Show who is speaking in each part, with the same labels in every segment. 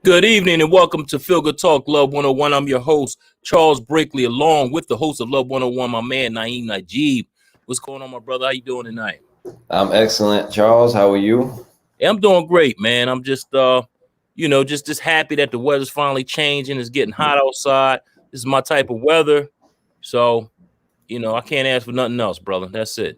Speaker 1: Good evening and welcome to Feel Good Talk Love 101. I'm your host, Charles Brinkley, along with the host of Love 101, my man, Naeem Najib. What's going on, my brother? How you doing tonight?
Speaker 2: I'm excellent, Charles. How are you?
Speaker 1: Yeah, I'm doing great, man. I'm just, just happy that the weather's finally changing. It's getting hot outside. This is my type of weather. So, I can't ask for nothing else, brother. That's it,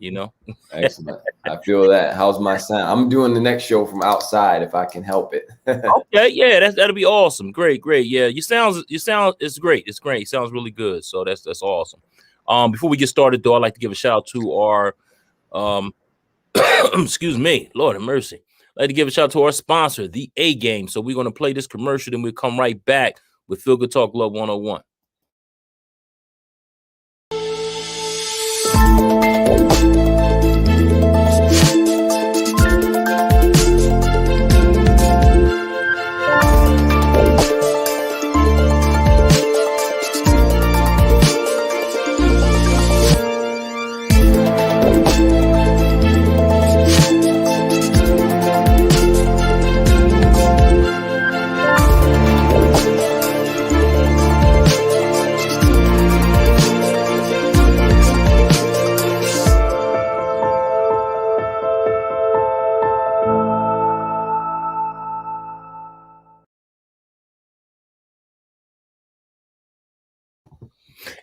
Speaker 2: Excellent. I feel that. How's my sound? I'm doing the next show from outside if I can help it.
Speaker 1: Okay, yeah, that'll be awesome. Great. Yeah, you sound it's great. It's great. It sounds really good. So that's awesome. Before we get started though, I'd like to give a shout out to our excuse me, Lord have mercy. I'd like to give a shout out to our sponsor, the A Game. So we're gonna play this commercial, then we'll come right back with Feel Good Talk Love 101.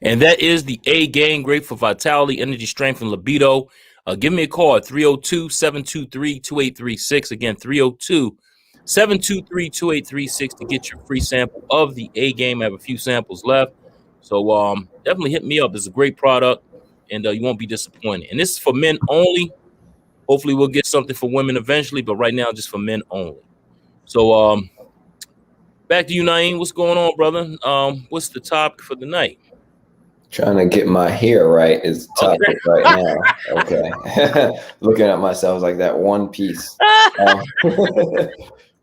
Speaker 1: And that is the A Game, great for vitality, energy, strength, and libido. Give me a call at 302-723-2836. Again, 302-723-2836 to get your free sample of the A Game. I have a few samples left. So definitely hit me up. It's a great product, and you won't be disappointed. And this is for men only. Hopefully we'll get something for women eventually, but right now just for men only. So back to you, Naeem. What's going on, brother? What's the topic for the night?
Speaker 2: Trying to get my hair right is the topic right now. Okay. Looking at myself like that one piece.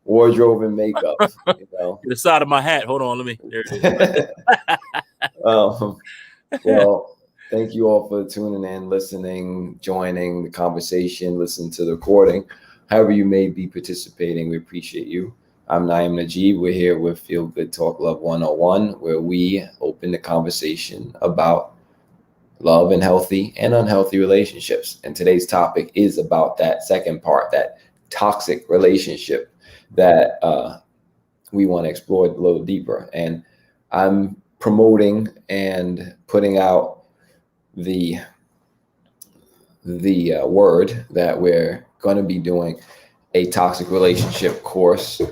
Speaker 2: Wardrobe and makeup.
Speaker 1: The side of my hat. Hold on, let me. There it is.
Speaker 2: Well, thank you all for tuning in, listening, joining the conversation, listening to the recording. However you may be participating, we appreciate you. I'm Naeem Najib. We're here with Feel Good Talk Love 101, where we open the conversation about love and healthy and unhealthy relationships. And today's topic is about that second part, that toxic relationship that we want to explore a little deeper. And I'm promoting and putting out the word that we're going to be doing a toxic relationship course.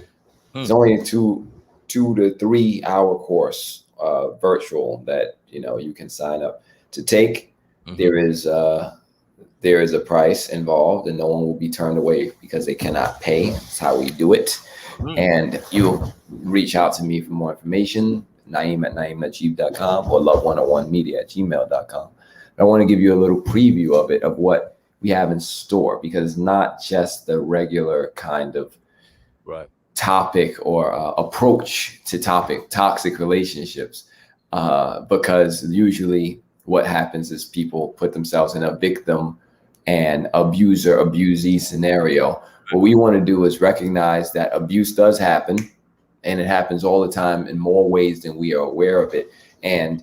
Speaker 2: It's only a 2 to 3 hour course, virtual, that you can sign up to take. Mm-hmm. There is a price involved, and no one will be turned away because they cannot pay. That's how we do it. Mm-hmm. And you'll reach out to me for more information, Naeem@naeemnajib.com or love101media@gmail.com. I want to give you a little preview of it, of what we have in store, because not just the regular kind of topic or approach to toxic relationships, because usually what happens is people put themselves in a victim and abuser-abusee scenario. What we want to do is recognize that abuse does happen, and it happens all the time in more ways than we are aware of it. And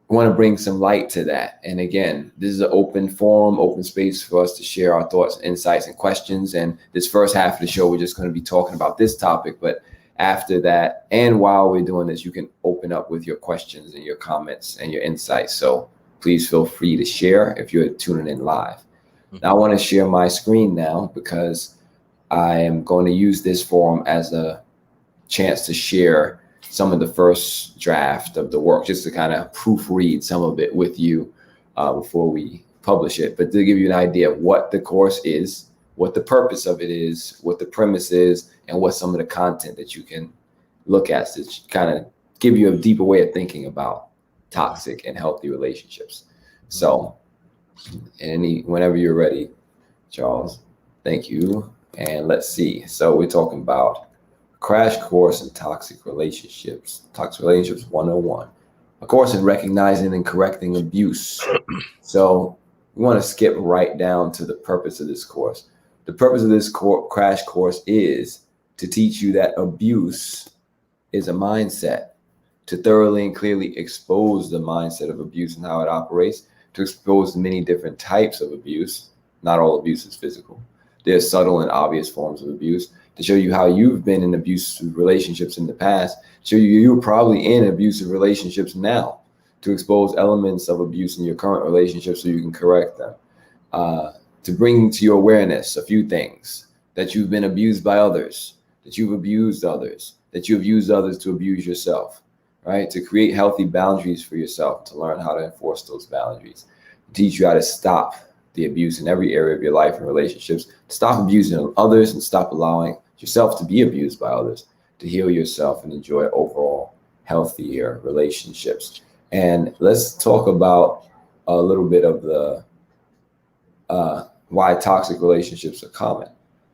Speaker 2: want to bring some light to that. And again, this is an open forum, open space for us to share our thoughts, insights, and questions. And this first half of the show, we're just going to be talking about this topic. But after that, and while we're doing this, you can open up with your questions and your comments and your insights. So please feel free to share if you're tuning in live. Mm-hmm. Now, I want to share my screen now, because I am going to use this forum as a chance to share some of the first draft of the work, just to kind of proofread some of it with you before we publish it. But to give you an idea of what the course is, what the purpose of it is, what the premise is, and what some of the content that you can look at to kind of give you a deeper way of thinking about toxic and healthy relationships. So whenever you're ready, Charles, thank you. And let's see. So we're talking about Crash Course in Toxic Relationships 101, a course in recognizing and correcting abuse. So we want to skip right down to the purpose of this course. The purpose of this crash course is to teach you that abuse is a mindset, to thoroughly and clearly expose the mindset of abuse and how it operates, to expose many different types of abuse. Not all abuse is physical. There's subtle and obvious forms of abuse, to show you how you've been in abusive relationships in the past, show you you're probably in abusive relationships now, to expose elements of abuse in your current relationship so you can correct them, to bring to your awareness a few things: that you've been abused by others, that you've abused others, that you've used others to abuse yourself, right? To create healthy boundaries for yourself, to learn how to enforce those boundaries, teach you how to stop the abuse in every area of your life and relationships, stop abusing others and stop allowing yourself to be abused by others, to heal yourself and enjoy overall healthier relationships. And let's talk about a little bit of the why toxic relationships are common.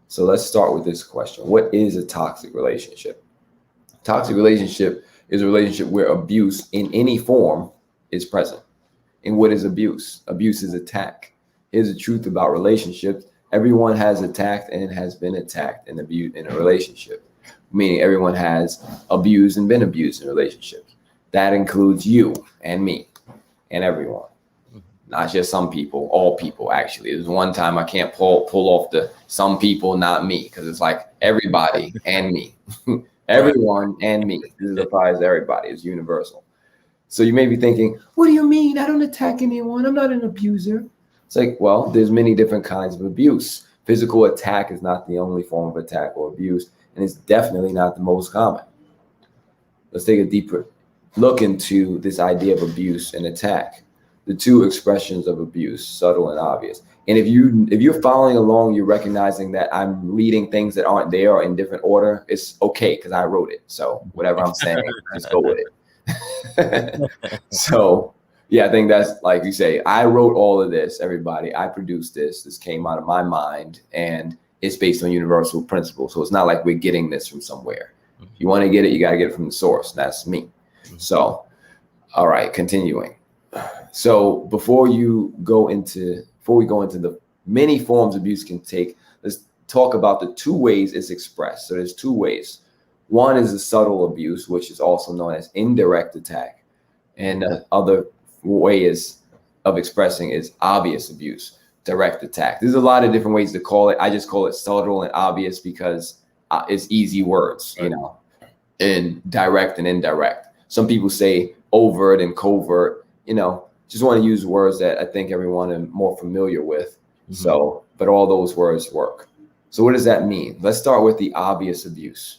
Speaker 2: So let's start with this question. What is a toxic relationship? Toxic relationship is a relationship where abuse in any form is present. And what is abuse? Abuse is attack. Here's the truth about relationships. Everyone has attacked and has been attacked in a relationship, meaning everyone has abused and been abused in relationships. That includes you and me and everyone, not just some people, all people. Actually, there's one time I can't pull off the some people, not me, because it's like everybody and me, everyone and me. This applies to everybody. It's universal. So you may be thinking, what do you mean? I don't attack anyone. I'm not an abuser. It's like, well, there's many different kinds of abuse. Physical attack is not the only form of attack or abuse, and it's definitely not the most common. Let's take a deeper look into this idea of abuse and attack. The two expressions of abuse, subtle and obvious. And if you're following along, you're recognizing that I'm reading things that aren't there or in different order. It's okay because I wrote it. So whatever I'm saying, just go with it. So yeah, I think that's, like you say, I wrote all of this, everybody. I produced this. This came out of my mind, and it's based on universal principles. So it's not like we're getting this from somewhere. If you want to get it, you got to get it from the source. That's me. So, all right, continuing. So before we go into the many forms abuse can take, let's talk about the two ways it's expressed. So there's two ways. One is the subtle abuse, which is also known as indirect attack. And the other way of expressing is obvious abuse, direct attack. There's a lot of different ways to call it. I just call it subtle and obvious because it's easy words, and direct and indirect. Some people say overt and covert, just want to use words that I think everyone is more familiar with. So, but all those words work. So what does that mean? Let's start with the obvious abuse.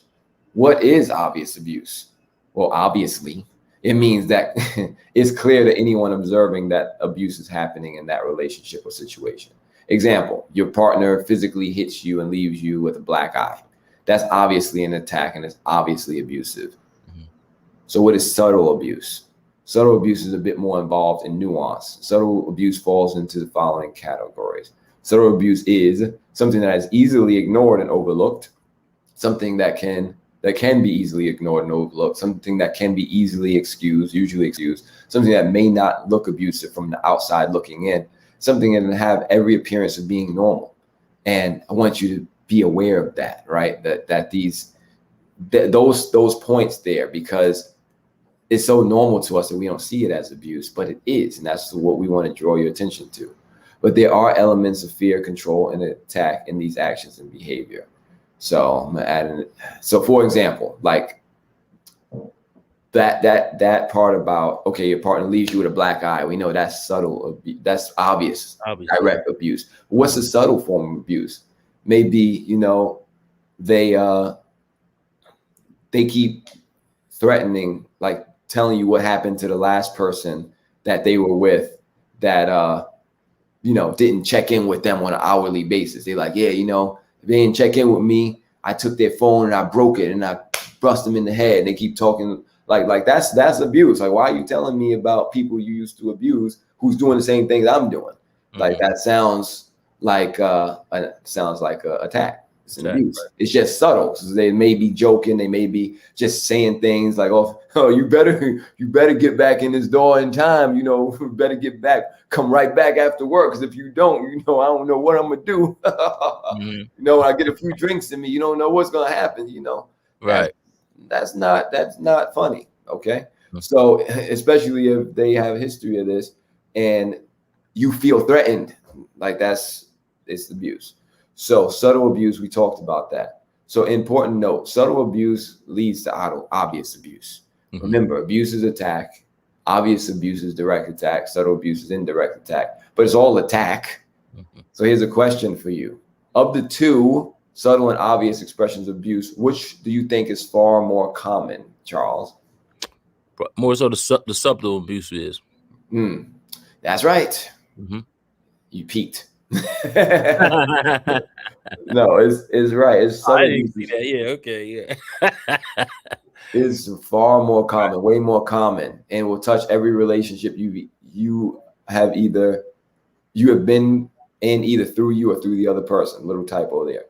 Speaker 2: What is obvious abuse? Well, obviously, it means that it's clear to anyone observing that abuse is happening in that relationship or situation. Example, your partner physically hits you and leaves you with a black eye. That's obviously an attack and it's obviously abusive. So what is subtle abuse? Subtle abuse is a bit more involved in nuance. Subtle abuse falls into the following categories. Subtle abuse is something that is easily ignored and overlooked, something that can be easily ignored and overlooked, something that can be easily usually excused, something that may not look abusive from the outside looking in, something that can have every appearance of being normal. And I want you to be aware of that, right? That those points there, because it's so normal to us that we don't see it as abuse, but it is. And that's what we want to draw your attention to. But there are elements of fear, control, and attack in these actions and behavior. So I'm gonna add in. So for example, like that part about, okay, your partner leaves you with a black eye. We know that's subtle. That's obvious. Direct abuse. What's a subtle form of abuse? Maybe, they keep threatening, like telling you what happened to the last person that they were with that, didn't check in with them on an hourly basis. They're like, yeah, if they didn't check in with me, I took their phone and I broke it and I bust them in the head. And they keep talking like that's abuse. Like, why are you telling me about people you used to abuse who's doing the same things I'm doing? Like that sounds like an attack. It's an abuse. It's just subtle. So they may be joking. They may be just saying things like, "Oh, you better get back in this door in time. You know, better get back. Come right back after work. Because if you don't, I don't know what I'm gonna do. When I get a few drinks in me, you don't know what's gonna happen.
Speaker 1: Right.
Speaker 2: That's not funny. Okay. So especially if they have a history of this, and you feel threatened, like it's abuse. So subtle abuse, we talked about that. So important note, subtle abuse leads to obvious abuse. Remember, abuse is attack, obvious abuse is direct attack, subtle abuse is indirect attack, but it's all attack. So here's a question for you. Of the two, subtle and obvious expressions of abuse, which do you think is far more common, Charles?
Speaker 1: More so the subtle abuse is.
Speaker 2: That's right. You peaked. No, it's right. It's subtle.
Speaker 1: I didn't see that. Yeah, okay, yeah.
Speaker 2: It's far more common, way more common, and will touch every relationship you have been in, either through you or through the other person. Little typo there.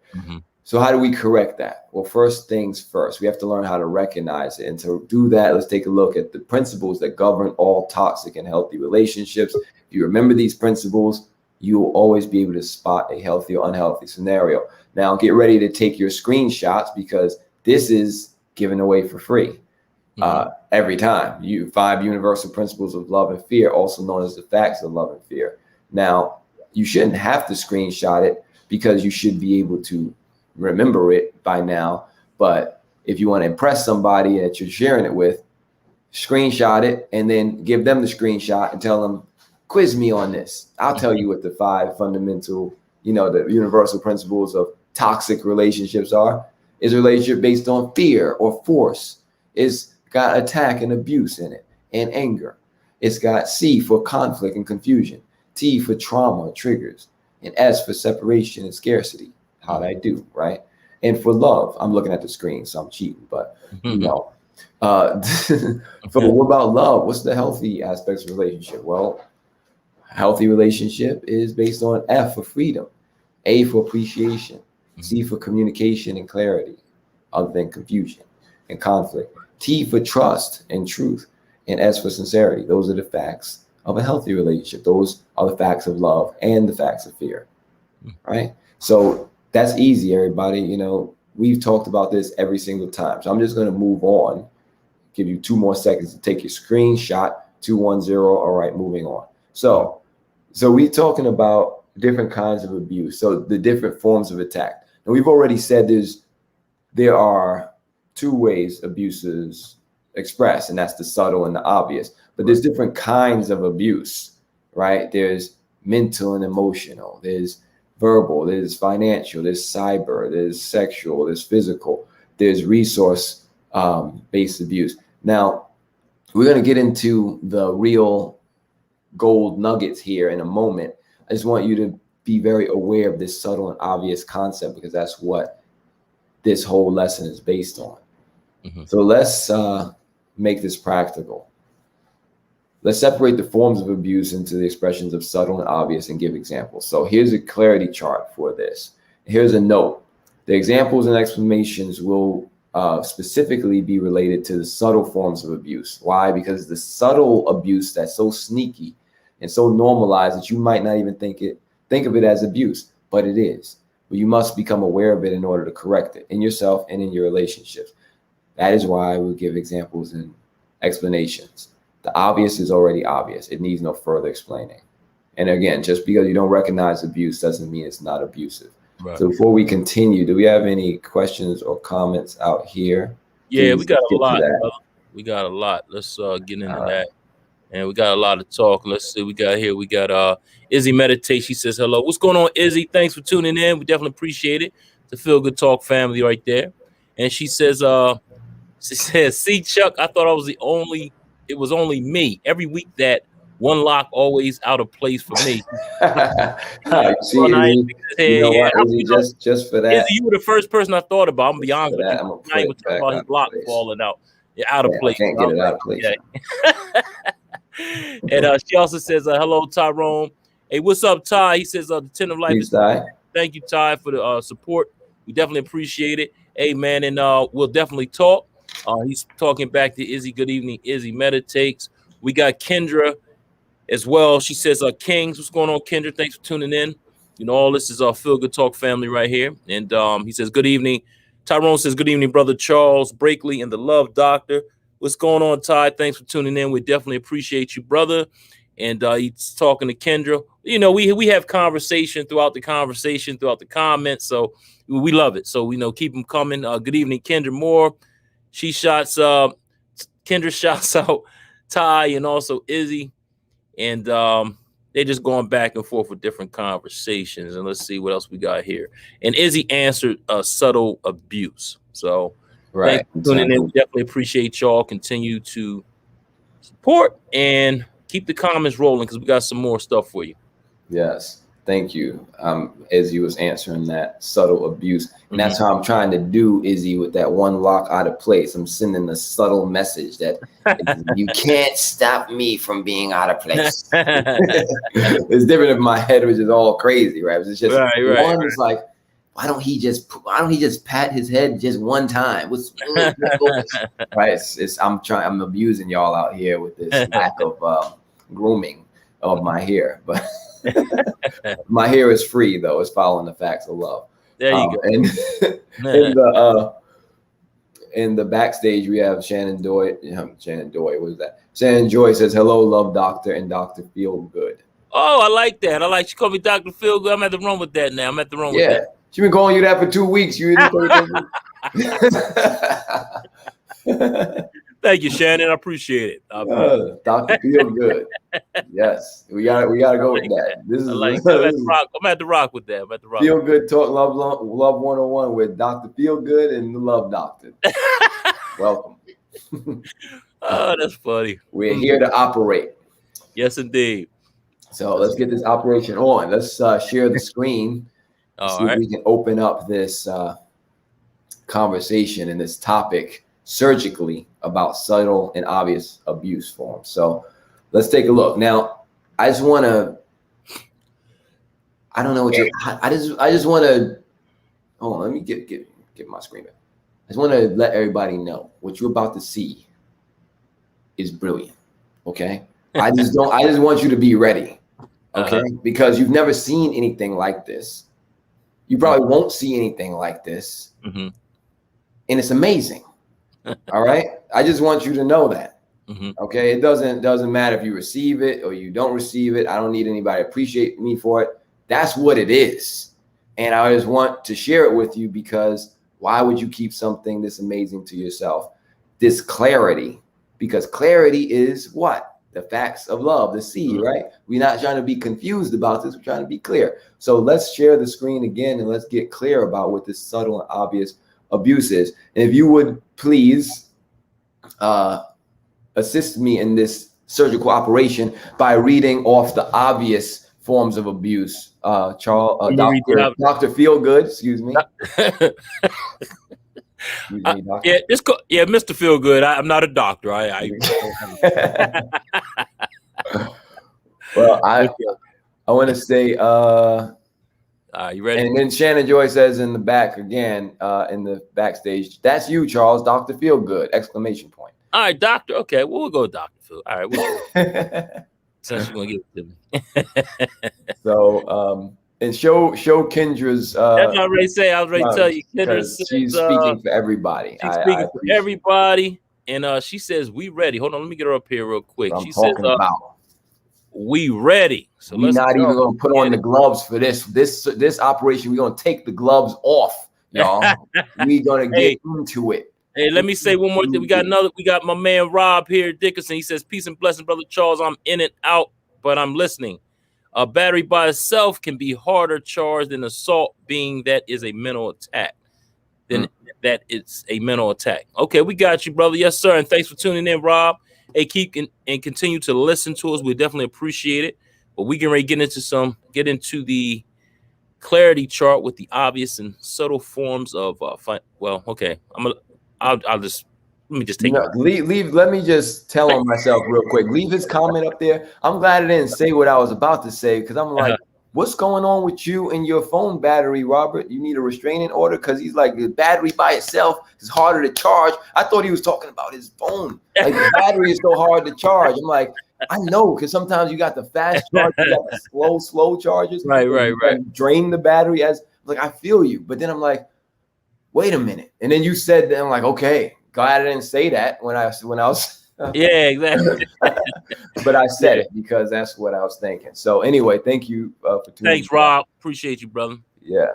Speaker 2: So how do we correct that? Well, first things first, we have to learn how to recognize it. And to do that, let's take a look at the principles that govern all toxic and healthy relationships. If you remember these principles, you will always be able to spot a healthy or unhealthy scenario. Now, get ready to take your screenshots, because this is given away for free every time. 5 universal principles of love and fear, also known as the facts of love and fear. Now, you shouldn't have to screenshot it, because you should be able to remember it by now. But if you want to impress somebody that you're sharing it with, screenshot it and then give them the screenshot and tell them, quiz me on this. I'll tell you what the 5 fundamental, the universal principles of toxic relationships are. Is a relationship based on fear or force? It's got attack and abuse in it, and anger. It's got C for conflict and confusion, T for trauma, triggers, and S for separation and scarcity. How'd I do, right? And for love, I'm looking at the screen, so I'm cheating, but what about love? What's the healthy aspects of relationship? Well, healthy relationship is based on F for freedom, A for appreciation, C for communication and clarity, other than confusion and conflict, T for trust and truth, and S for sincerity. Those are the facts of a healthy relationship. Those are the facts of love and the facts of fear, right? So that's easy, everybody. We've talked about this every single time. So I'm just going to move on, give you 2 more seconds to take your screenshot, 210. All right, moving on. So we're talking about different kinds of abuse. So the different forms of attack. And we've already said there are 2 ways abuse is expressed, and that's the subtle and the obvious. But there's different kinds of abuse, right? There's mental and emotional. There's verbal, there's financial, there's cyber, there's sexual, there's physical, there's resource based abuse. Now, we're going to get into the real gold nuggets here in a moment. I just want you to be very aware of this subtle and obvious concept, because that's what this whole lesson is based on. So let's make this practical. Let's separate the forms of abuse into the expressions of subtle and obvious and give examples. So here's a clarity chart for this. Here's a note. The examples and explanations will specifically be related to the subtle forms of abuse. Why? Because the subtle abuse that's so sneaky and so normalized that you might not even think of it as abuse, but it is. But you must become aware of it in order to correct it in yourself and in your relationships. That is why we'll give examples and explanations. The obvious is already obvious. It needs no further explaining. And again, just because you don't recognize abuse doesn't mean it's not abusive. Right. So before we continue, do we have any questions or comments out here?
Speaker 1: Yeah, we got a lot. We got a lot. Let's get into that. And we got a lot of talk. Let's see. We got Izzy Meditate. She says hello. What's going on, Izzy? Thanks for tuning in. We definitely appreciate it. The Feel Good Talk family right there. And she says, see, Chuck, I thought it was only me. Every week that one lock always out of place for me.
Speaker 2: Just for that.
Speaker 1: Izzy, you were the first person I thought about. I'm gonna be honest with you. I'm not even talking about his lock falling out. Out of place.
Speaker 2: I can't get it out of place.
Speaker 1: And she also says, hello, Tyrone. Hey, what's up, Ty? He says, the 10 of life.
Speaker 2: Thanks, Ty.
Speaker 1: Thank you, Ty, for the support. We definitely appreciate it. Hey, man, and we'll definitely talk. He's talking back to Izzy. Good evening, Izzy Meditates. We got Kendra as well. She says, Kings, what's going on, Kendra? Thanks for tuning in. You know, all this is our Feel Good Talk family right here. And he says, good evening. Tyrone says, good evening, brother Charles, Brakely, and the Love Doctor. What's going on, Ty? Thanks for tuning in. We definitely appreciate you, brother. And he's talking to Kendra. You know, we have conversation throughout the comments. So we love it. So, you know, keep them coming. Good evening, Kendra Moore. Kendra shouts out Ty and also Izzy. And they're just going back and forth with different conversations. And let's see what else we got here. And Izzy answered subtle abuse. So
Speaker 2: right.
Speaker 1: Thanks for tuning in. We definitely appreciate y'all. Continue to support and keep the comments rolling because we got some more stuff for you.
Speaker 2: Yes. Thank you. Izzy was answering that subtle abuse. And that's how I'm trying to do, Izzy, with that one lock out of place. I'm sending a subtle message that you can't stop me from being out of place. It's different if my head was just all crazy, right? It's just one is like, why don't he just pat his head just one time? Right? I'm abusing y'all out here with this lack of grooming of my hair, but my hair is free though. It's following the facts of love.
Speaker 1: There you go.
Speaker 2: And in the backstage we have Shannon Joy. What is that? Shannon Joy says, hello, Love Doctor and Dr. Feel Good.
Speaker 1: Oh, I like that. She called me Dr. Feel Good. I'm at the run with that now. With that.
Speaker 2: She been calling you that for 2 weeks. You
Speaker 1: Thank you, Shannon. I appreciate it.
Speaker 2: Dr. Feel Good. Yes, we gotta go with that. This is
Speaker 1: I'm at the rock with that.
Speaker 2: Feel Good Talk Love 101 with Dr. Feel Good and the Love Doctor. Welcome.
Speaker 1: Oh, that's funny.
Speaker 2: We're here to operate.
Speaker 1: Yes, indeed.
Speaker 2: So let's get this operation on. Let's share the screen. See if we can open up this conversation and this topic surgically about subtle and obvious abuse forms. So let's take a look. Now, I just want to, I don't know what you, I just want to, hold on, let me get my screen back. I just want to let everybody know what you're about to see is brilliant. Okay. I just want you to be ready. Okay. Because you've never seen anything like this. You probably won't see anything like this. And it's amazing. All right. I just want you to know that. Okay. It doesn't matter if you receive it or you don't receive it. I don't need anybody to appreciate me for it. That's what it is. And I just want to share it with you because why would you keep something this amazing to yourself? This clarity, because clarity is what? The facts of love, the seed, right? We're not trying to be confused about this. We're trying to be clear. So let's share the screen again and let's get clear about what this subtle and obvious abuse is. And if you would please assist me in this surgical operation by reading off the obvious forms of abuse. Dr. Feelgood, excuse me.
Speaker 1: Yeah, Mr. Feelgood. I'm not a doctor.
Speaker 2: Well, I want to say,
Speaker 1: you ready?
Speaker 2: And then Shannon Joy says in the back again, in the backstage, that's you, Charles, Dr. Feelgood, exclamation point.
Speaker 1: All right, doctor. Okay, well, we'll go Dr. Phil. All right, we'll go. Since you're going to give it to me.
Speaker 2: So, and show Kendra's.
Speaker 1: That's what I was ready to say. I was ready to tell you. Kendra says,
Speaker 2: she's speaking for everybody.
Speaker 1: She's speaking for everybody. And she says, we ready. Hold on, let me get her up here real quick. She says, we ready. So
Speaker 2: we're not even going to put on the gloves for this operation. We're going to take the gloves off, y'all. We're going to get into it.
Speaker 1: Hey, let me say one more thing. We got my man Rob here, Dickerson. He says, peace and blessing, brother Charles. I'm in and out, but I'm listening. A battery by itself can be harder charged than assault, being that is a mental attack. Then that it's a mental attack. Okay, we got you, brother. Yes, sir. And thanks for tuning in, Rob. Hey, keep and continue to listen to us. We definitely appreciate it. But we can already get into the clarity chart with the obvious and subtle forms of well, okay. I'll just let me just take it.
Speaker 2: Leave. Let me just tell on myself real quick. Leave his comment up there. I'm glad I didn't say what I was about to say because I'm like, what's going on with you and your phone battery, Robert? You need a restraining order? Because he's like, the battery by itself is harder to charge. I thought he was talking about his phone. Like the battery is so hard to charge. I'm like, I know, because sometimes you got the fast charge, you got the slow charges.
Speaker 1: Right.
Speaker 2: Drain the battery as like, I feel you. But then I'm like, wait a minute. And then you said that, I'm like, okay, glad I didn't say that when I was
Speaker 1: Yeah, exactly.
Speaker 2: but I said it because that's what I was thinking. So anyway, thank you for tuning in.
Speaker 1: Thanks, Rob. Appreciate you, brother.
Speaker 2: Yeah.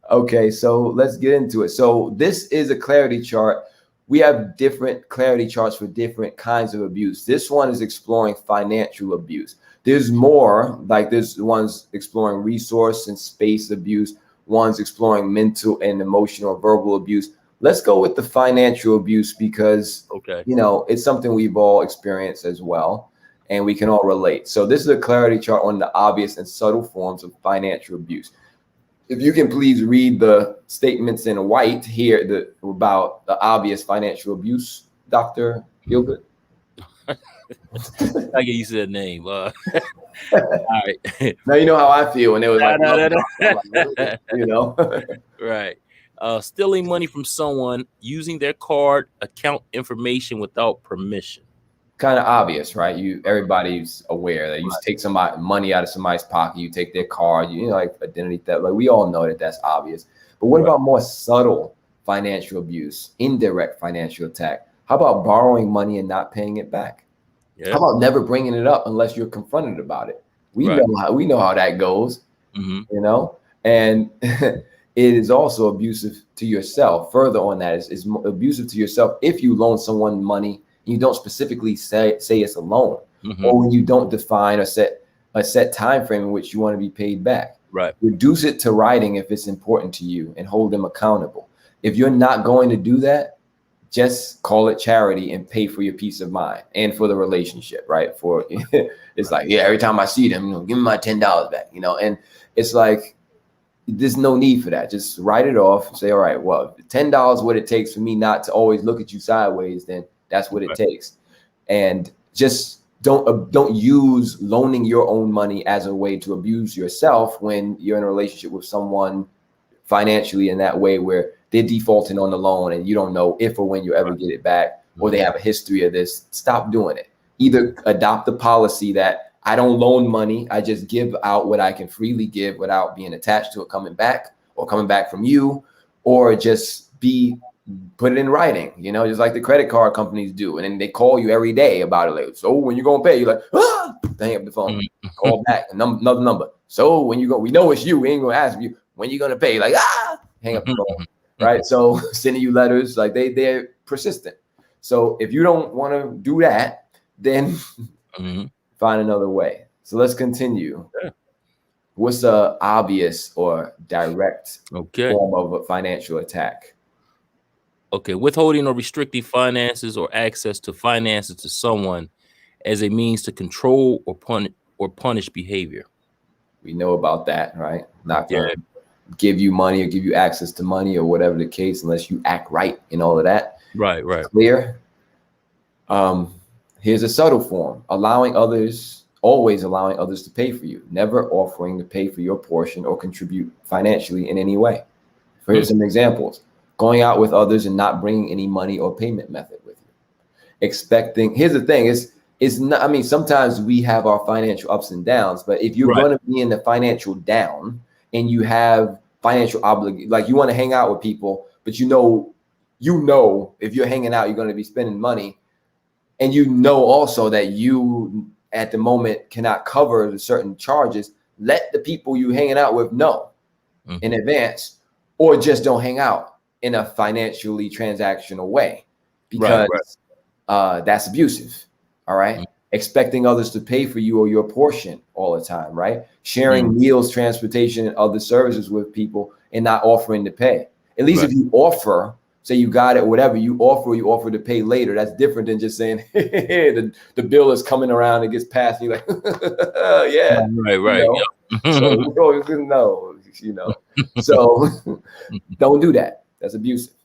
Speaker 2: Okay, so let's get into it. So this is a clarity chart. We have different clarity charts for different kinds of abuse. This one is exploring financial abuse. There's more, like there's ones exploring resource and space abuse, one's exploring mental and emotional verbal abuse. Let's go with the financial abuse because, you know, it's something we've all experienced as well, and we can all relate. So this is a clarity chart on the obvious and subtle forms of financial abuse. If you can please read the statements in white here about the obvious financial abuse, Dr. Gilbert.
Speaker 1: I get used to that name. All right.
Speaker 2: Now you know how I feel when it was like, you know.
Speaker 1: Right. Stealing money from someone using their card account information without permission.
Speaker 2: Kind of obvious, right? Everybody's aware that you take somebody money out of somebody's pocket, you take their card, you know, like identity theft. Like we all know that that's obvious. But what about more subtle financial abuse, indirect financial attack? How about borrowing money and not paying it back? How about never bringing it up unless you're confronted about it? We know how that goes, you know, and it is also abusive to yourself. Further on that is abusive to yourself if you loan someone money. You don't specifically say it's a loan, or when you don't define or set a set time frame in which you want to be paid back.
Speaker 1: Right.
Speaker 2: Reduce it to writing if it's important to you and hold them accountable. If you're not going to do that, just call it charity and pay for your peace of mind and for the relationship, right? For it's like, yeah, every time I see them, you know, give me my $10 back, you know, and it's like, there's no need for that. Just write it off. Say, all right, well, if $10 what it takes for me not to always look at you sideways, then that's what it takes. And just don't use loaning your own money as a way to abuse yourself when you're in a relationship with someone financially in that way where they're defaulting on the loan and you don't know if or when you ever get it back, or they have a history of this. Stop doing it. Either adopt the policy that I don't loan money, I just give out what I can freely give without being attached to it coming back or coming back from you, or just put it in writing, you know, just like the credit card companies do. And then they call you every day about it. Like, so when you gonna pay? You're like, hang up the phone, call back, another number. So when you go, we know it's you. We ain't gonna ask you when you gonna pay. Like, hang up the phone, right? So sending you letters, like they're persistent. So if you don't want to do that, then find another way. So let's continue. What's a obvious or direct form of a financial attack?
Speaker 1: Okay, withholding or restricting finances or access to finances to someone as a means to control or punish behavior.
Speaker 2: We know about that, right? Not gonna give you money or give you access to money or whatever the case, unless you act right and all of that.
Speaker 1: Right.
Speaker 2: Clear. Here's a subtle form: always allowing others to pay for you, never offering to pay for your portion or contribute financially in any way. Here's some examples: going out with others and not bringing any money or payment method with you. Here's the thing: it's not. I mean, sometimes we have our financial ups and downs, but if you're going to be in the financial down and you have financial obligation, like you want to hang out with people, but you know, if you're hanging out, you're going to be spending money, and you know also that you at the moment cannot cover the certain charges. Let the people you hanging out with know in advance, or just don't hang out in a financially transactional way, because that's abusive. All right. Expecting others to pay for you or your portion all the time, right? Sharing meals, transportation, and other services with people and not offering to pay. At least if you offer, say you got it, whatever, you offer to pay later. That's different than just saying, hey, the bill is coming around, it gets passed, and you're like, yeah.
Speaker 1: Right.
Speaker 2: You know? So no, you know. So don't do that. That's abusive.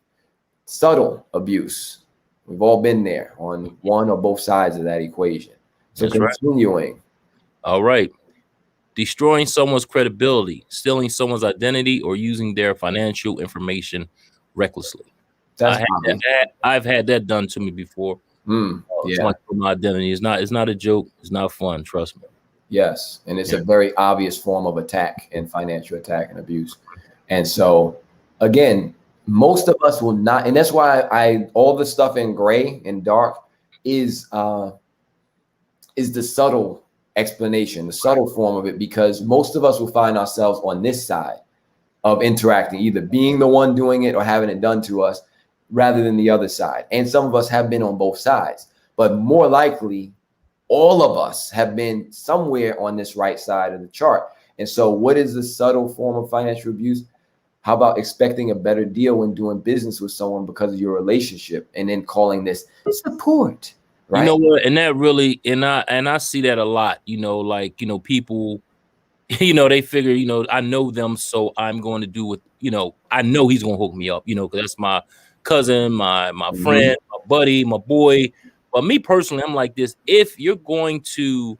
Speaker 2: Subtle abuse. We've all been there on one or both sides of that equation. So continuing.
Speaker 1: All right. destroying someone's credibility, stealing someone's identity, or using their financial information recklessly. I've had that done to me before.
Speaker 2: Yeah.
Speaker 1: My identity is not a joke. It's not fun. Trust me.
Speaker 2: Yes, and it's a very obvious form of attack and financial attack and abuse. And so, again, most of us will not, and that's why all the stuff in gray and dark is the subtle explanation, the subtle form of it, because most of us will find ourselves on this side of interacting, either being the one doing it or having it done to us, rather than the other side. And some of us have been on both sides, but more likely, all of us have been somewhere on this right side of the chart. And so what is the subtle form of financial abuse? How about expecting a better deal when doing business with someone because of your relationship, and then calling this support, right?
Speaker 1: You know what? And that really, and I see that a lot, like, people, they figure, I know them, so I'm going to do what, I know he's going to hook me up, because that's my cousin, my friend, my buddy, my boy. But me personally, I'm like this: if you're going to,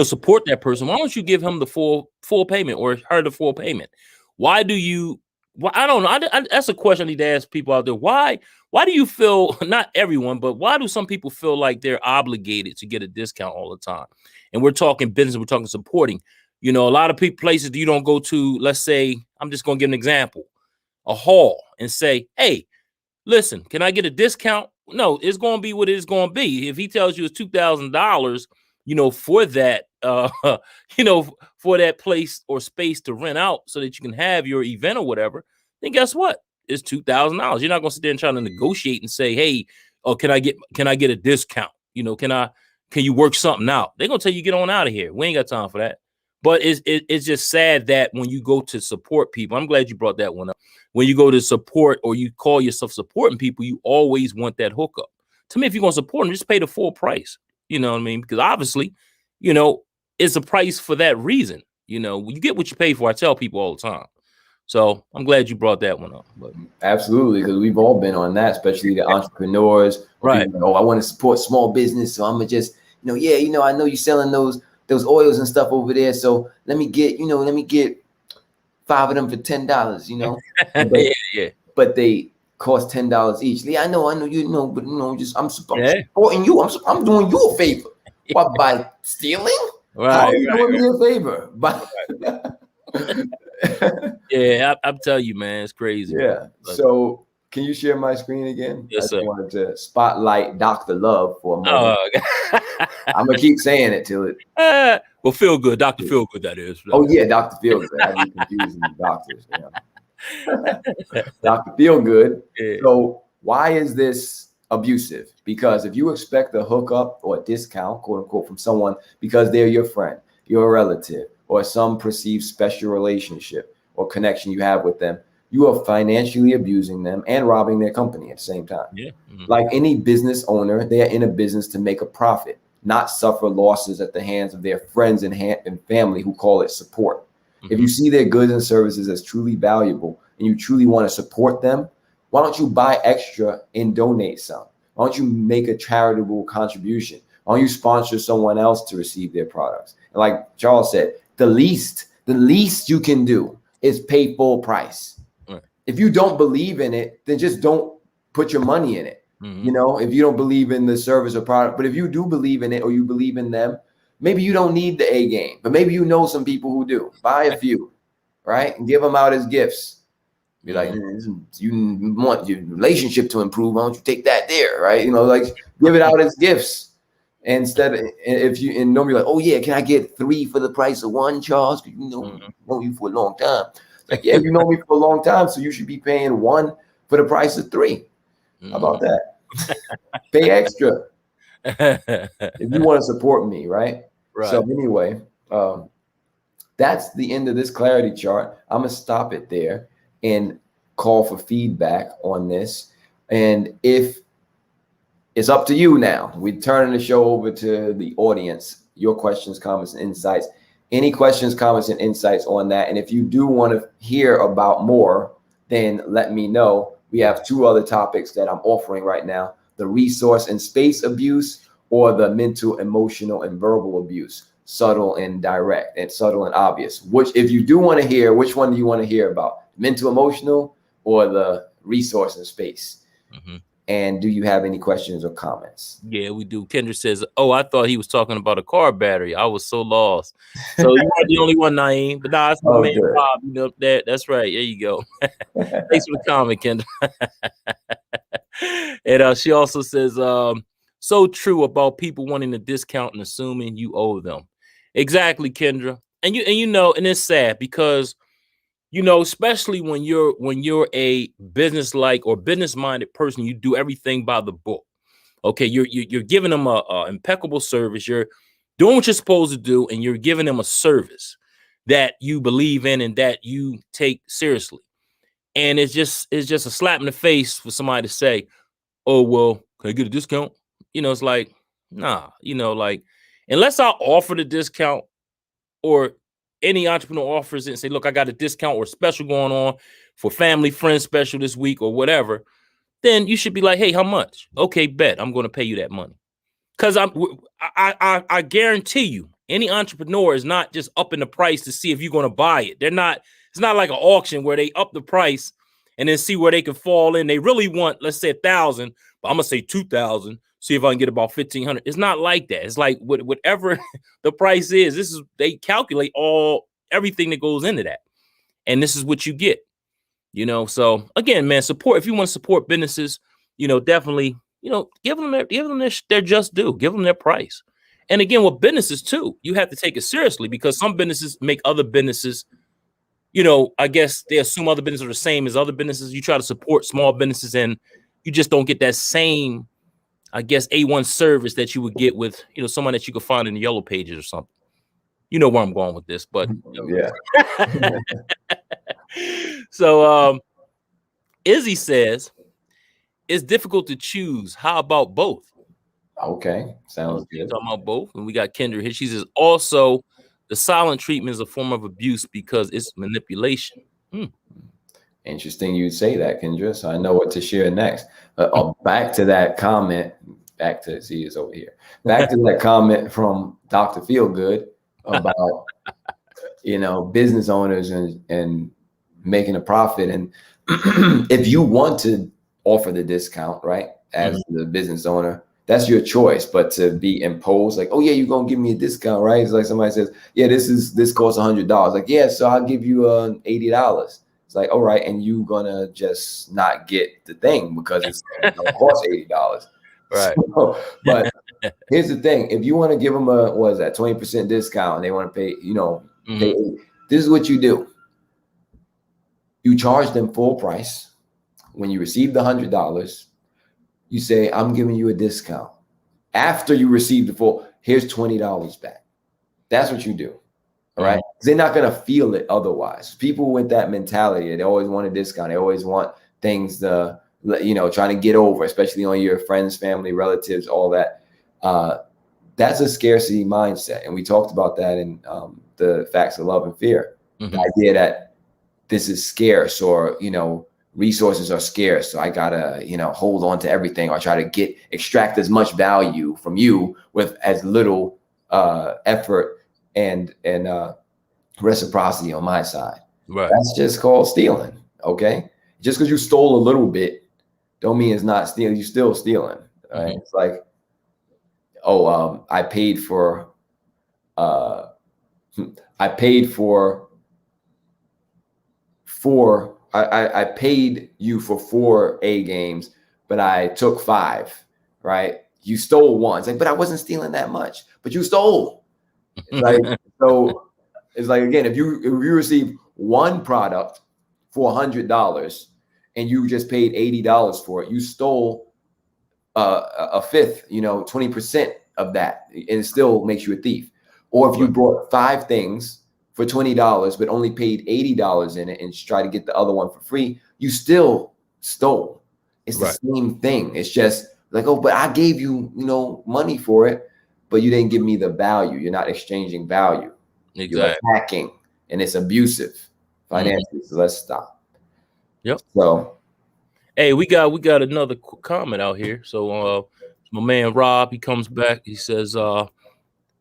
Speaker 1: support that person, why don't you give him the full payment, or her the full payment? Why do you? Well, I don't know. That's a question I need to ask people out there. Why do you feel, not everyone, but why do some people feel like they're obligated to get a discount all the time? And we're talking business, we're talking supporting. A lot of places you don't go to. Let's say, I'm just going to give an example: a hall, and say, hey, listen, can I get a discount? No, it's going to be what it's going to be. If he tells you it's $2,000, for that, for that place or space to rent out so that you can have your event or whatever, then guess what? It's $2,000. You're not going to sit there and try to negotiate and say, hey, oh, can I get a discount? Can you work something out? They're going to tell you, get on out of here. We ain't got time for that. But it's just sad that when you go to support people, I'm glad you brought that one up. When you go to support, or you call yourself supporting people, you always want that hookup. To me, if you're going to support them, just pay the full price. You know what I mean? Because obviously, it's a price for that reason. You get what you pay for. I tell people all the time. So I'm glad you brought that one up. But
Speaker 2: absolutely, because we've all been on that, especially the entrepreneurs.
Speaker 1: Right.
Speaker 2: I want to support small business, so I'm gonna just, I know you're selling those oils and stuff over there, so let me get 5 of them for $10.
Speaker 1: Yeah.
Speaker 2: But they cost $10 each. Yeah, I know, but just I'm supporting you. I'm doing you a favor. What, by stealing?
Speaker 1: Right.
Speaker 2: How are you doing me a favor?
Speaker 1: Yeah, I'm telling you, man, it's crazy.
Speaker 2: Yeah. So can you share my screen again?
Speaker 1: Yes, sir.
Speaker 2: I wanted to spotlight Dr. Love for a moment. I'm gonna keep saying it till it.
Speaker 1: Well, Feel Good, Dr. Feel Good, that is.
Speaker 2: Oh yeah, Dr. Feel Good. I be confusing the doctors. Dr. Feel Good.
Speaker 1: Yeah.
Speaker 2: So why is this abusive? Because if you expect a hookup or a discount, quote unquote, from someone because they're your friend, your relative, or some perceived special relationship or connection you have with them, you are financially abusing them and robbing their company at the same time.
Speaker 1: Yeah.
Speaker 2: Like any business owner, they are in a business to make a profit, not suffer losses at the hands of their friends and family who call it support. If you see their goods and services as truly valuable and you truly want to support them, why don't you buy extra and donate some? Why don't you make a charitable contribution? Why don't you sponsor someone else to receive their products? And like Charles said, the least you can do is pay full price.
Speaker 1: Right.
Speaker 2: If you don't believe in it, then just don't put your money in it. If you don't believe in the service or product, but if you do believe in it or you believe in them, maybe you don't need the A game, but maybe some people who do. Buy a few, right? And give them out as gifts. Be like, you want your relationship to improve, why don't you take that there, right? Give it out as gifts. Instead, if you, and don't be like, oh yeah, can I get 3 for the price of 1, Charles? Because know you for a long time. Like, yeah, you know me for a long time, so you should be paying 1 for the price of 3. How about that? Pay extra if you want to support me, right? So anyway, that's the end of this clarity chart. I'm gonna stop it there and call for feedback on this. And if it's up to you now, we're turning the show over to the audience. Your questions, comments, and insights. Any questions, comments, and insights on that? And if you do want to hear about more, then let me know. We have 2 other topics that I'm offering right now: the resource and space abuse, or the mental, emotional, and verbal abuse. subtle and direct, and subtle and obvious. Which, if you do want to hear, which one do you want to hear about? Mental, emotional, or the resource and space? And do you have any questions or comments?
Speaker 1: Yeah, we do. Kendra says, "Oh, I thought he was talking about a car battery. I was so lost." So you are the only one, Naeem. But nah, it's my man
Speaker 2: good.
Speaker 1: Rob. You know that's right. There you go. Thanks for the comment, Kendra. And she also says, "So true about people wanting a discount and assuming you owe them." Exactly, Kendra. And you know, and it's sad because, you know, especially when you're a business-like or business-minded person, you do everything by the book. Okay, you're giving them a impeccable service. You're doing what you're supposed to do, and you're giving them a service that you believe in and that you take seriously. And it's just a slap in the face for somebody to say, "Oh, well, can I get a discount?" You know, it's like, nah, you know, like, unless I offer the discount, or any entrepreneur offers it and say, "Look, I got a discount or special going on for family friends special this week," or whatever, then you should be like, "Hey, how much?" "Okay, bet, I'm going to pay you that money." Because I guarantee you, any entrepreneur is not just upping the price to see if you're going to buy it. They're not. It's not like an auction where they up the price and then see where they can fall in. They really want, let's say 1,000, but I'm gonna say 2,000. See if I can get about 1,500. It's not like that. It's like whatever the price is. They calculate everything that goes into that, and this is what you get. You know, so again, man, support. If you want to support businesses, you know, definitely, you know, give them their just due. Give them their price. And again, with businesses too, you have to take it seriously, because some businesses make other businesses, you know, I guess they assume other businesses are the same as other businesses. You try to support small businesses, and you just don't get that same, I guess, A1 service that you would get with, you know, someone that you could find in the yellow pages or something. You know where I'm going with this, but
Speaker 2: yeah.
Speaker 1: So Izzy says, "It's difficult to choose. How about both?"
Speaker 2: Okay, sounds good.
Speaker 1: Talking about both. And we got Kendra here. She says, "Also, the silent treatment is a form of abuse because it's manipulation."
Speaker 2: Interesting you'd say that, Kendra. So I know what to share next. Back to that comment. Back to see is over here. Back to that comment from Dr. Feelgood about you know, business owners and making a profit. And if you want to offer the discount, right, as the business owner, that's your choice. But to be imposed, like, "Oh yeah, you're gonna give me a discount, right?" It's like somebody says, "Yeah, this costs $100." Like, "Yeah, so I'll give you $80." It's like, all right, and you gonna just not get the thing because it's cost $80.
Speaker 1: Right.
Speaker 2: So, but here's the thing: if you want to give them a 20% discount, and they want to pay, you know, this is what you do. You charge them full price. When you receive the $100, you say, "I'm giving you a discount." After you receive the full, here's $20 back. That's what you do. All right. They're not going to feel it otherwise. People with that mentality, they always want a discount. They always want things to, you know, trying to get over, especially on your friends, family, relatives, all that. That's a scarcity mindset. And we talked about that in the Facts of Love and Fear. The idea that this is scarce, or, you know, resources are scarce. So I gotta, you know, hold on to everything, or try to extract as much value from you with as little effort and reciprocity on my side.
Speaker 1: Right.
Speaker 2: That's just called stealing. Okay. Just because you stole a little bit don't mean it's not stealing. You're still stealing. Right. It's like, "Oh, I paid you for 4 A games, but I took 5, right? You stole one." It's like, "But I wasn't stealing that much." "But you stole." It's like, so it's like, again, if you receive one product for $100 and you just paid $80 for it, you stole a fifth, you know, 20% of that, and it still makes you a thief. Or if you brought 5 things for $20 but only paid $80 in it and try to get the other one for free, you still stole. It's the same thing. It's just like, "Oh, but I gave you, you know, money for it, but you didn't give me the value." You're not exchanging value. You're attacking, and it's abusive financially. So let's stop.
Speaker 1: Yep.
Speaker 2: So,
Speaker 1: hey, we got another comment out here. So my man Rob, he comes back. He says,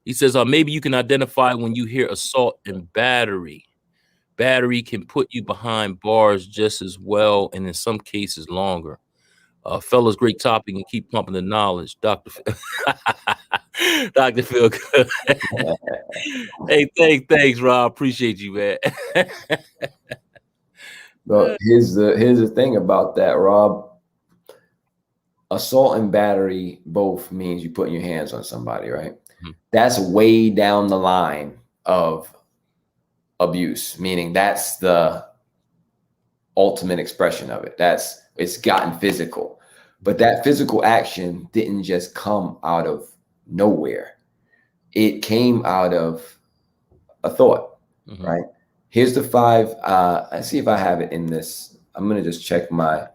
Speaker 1: He says, maybe you can identify when you hear assault and battery. Battery can put you behind bars just as well, and in some cases longer. Fellas, great topic, and keep pumping the knowledge. Dr. Dr. Phil. Hey, thanks, Rob. Appreciate you, man.
Speaker 2: But here's the thing about that, Rob. Assault and battery both means you putting your hands on somebody, right? Mm-hmm. That's way down the line of abuse, meaning that's the ultimate expression of it. It's gotten physical. But that physical action didn't just come out of nowhere. It came out of a thought, mm-hmm. right? Here's the 5. Let's see if I have it in this. I'm going to just check my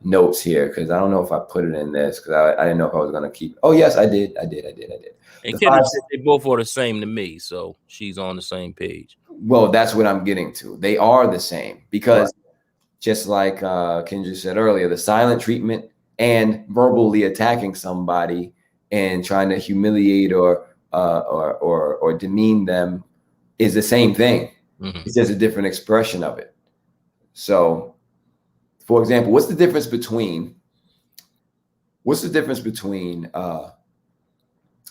Speaker 2: notes here because I don't know if I put it in this because I didn't know if I was going to keep. Oh, yes, I did.
Speaker 1: And Kendra said they both are the same to me, so she's on the same page.
Speaker 2: Well, that's what I'm getting to. They are the same because just like Kendra said earlier, the silent treatment and verbally attacking somebody and trying to humiliate or demean them is the same thing. Mm-hmm. It's just a different expression of it. So, for example, what's the difference between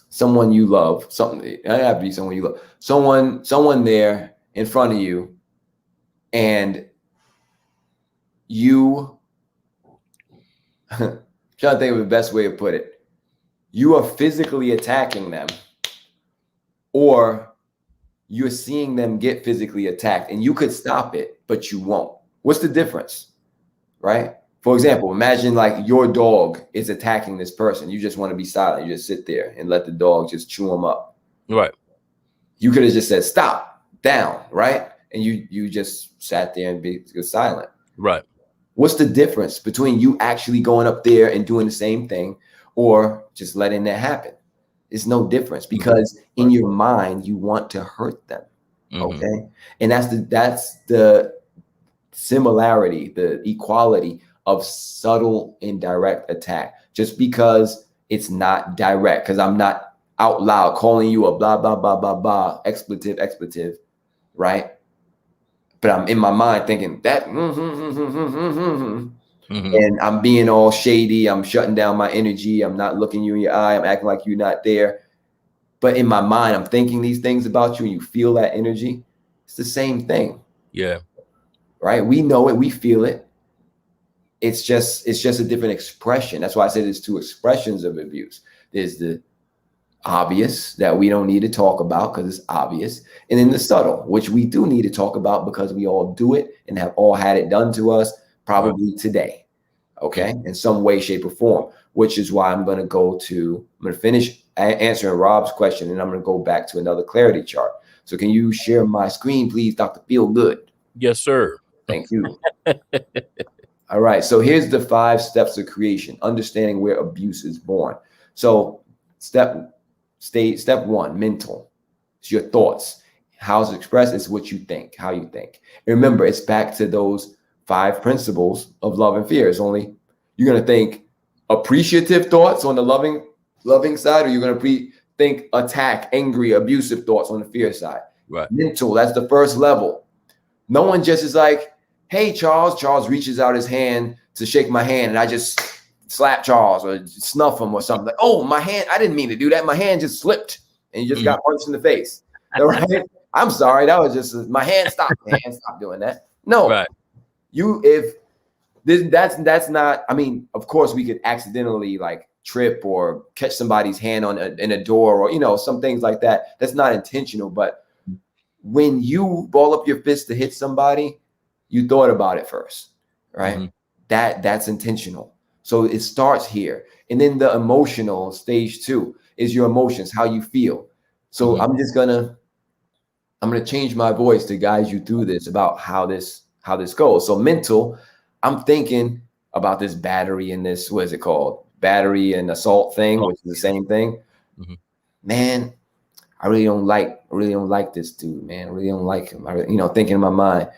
Speaker 2: someone you love, something I have to be someone you love, someone there in front of you, and you I'm trying to think of the best way to put it. You are physically attacking them, or you're seeing them get physically attacked, and you could stop it, but you won't. What's the difference, right? For example, imagine like your dog is attacking this person. You just want to be silent. You just sit there and let the dog just chew them up.
Speaker 1: Right.
Speaker 2: You could have just said, stop, down, right? And you just sat there and be silent.
Speaker 1: Right.
Speaker 2: What's the difference between you actually going up there and doing the same thing or just letting that happen? It's no difference because in your mind, you want to hurt them. Mm-hmm. Okay. And that's the similarity, the equality of subtle indirect attack. Just because it's not direct, because I'm not out loud calling you a blah, blah, blah, blah, blah, expletive, right? But I'm in my mind thinking that, mm-hmm. And I'm being all shady. I'm shutting down my energy. I'm not looking you in your eye. I'm acting like you're not there. But in my mind, I'm thinking these things about you and you feel that energy. It's the same thing.
Speaker 1: Yeah.
Speaker 2: Right. We know it. We feel it. It's just a different expression. That's why I said there's 2 expressions of abuse. There's the obvious that we don't need to talk about because it's obvious. And then the subtle, which we do need to talk about because we all do it and have all had it done to us probably today. Okay. In some way, shape, or form, which is why I'm going to finish answering Rob's question and I'm going to go back to another clarity chart. So can you share my screen, please, Dr. Feelgood?
Speaker 1: Yes, sir.
Speaker 2: Thank you. All right. So here's the 5 steps of creation, understanding where abuse is born. So step 1, mental. It's your thoughts. How it's expressed is what you think, how you think. And remember, it's back to those 5 principles of love and fear. It's only you're going to think appreciative thoughts on the loving side, or you're going to think attack, angry, abusive thoughts on the fear side.
Speaker 1: Right.
Speaker 2: Mental, that's the first level. No one just is like, hey, Charles. Charles reaches out his hand to shake my hand, and I just slap Charles or snuff him or something. Like, oh, my hand, I didn't mean to do that. My hand just slipped, and you just got punched in the face. All right? I'm sorry. That was just my hand stopped. My hand stopped doing that. No.
Speaker 1: Right.
Speaker 2: That's not, I mean, of course we could accidentally like trip or catch somebody's hand in a door or, some things like that. That's not intentional. But when you ball up your fist to hit somebody, you thought about it first, right? Mm-hmm. That's intentional. So it starts here. And then the emotional stage 2 is your emotions, how you feel. So mm-hmm. I'm going to change my voice to guide you through this about how this goes. So mental, I'm thinking about this battery and this, what is it called? Battery and assault thing, which is the same thing. Mm-hmm. Man, I really don't like this dude, man. I really don't like him. Thinking in my mind,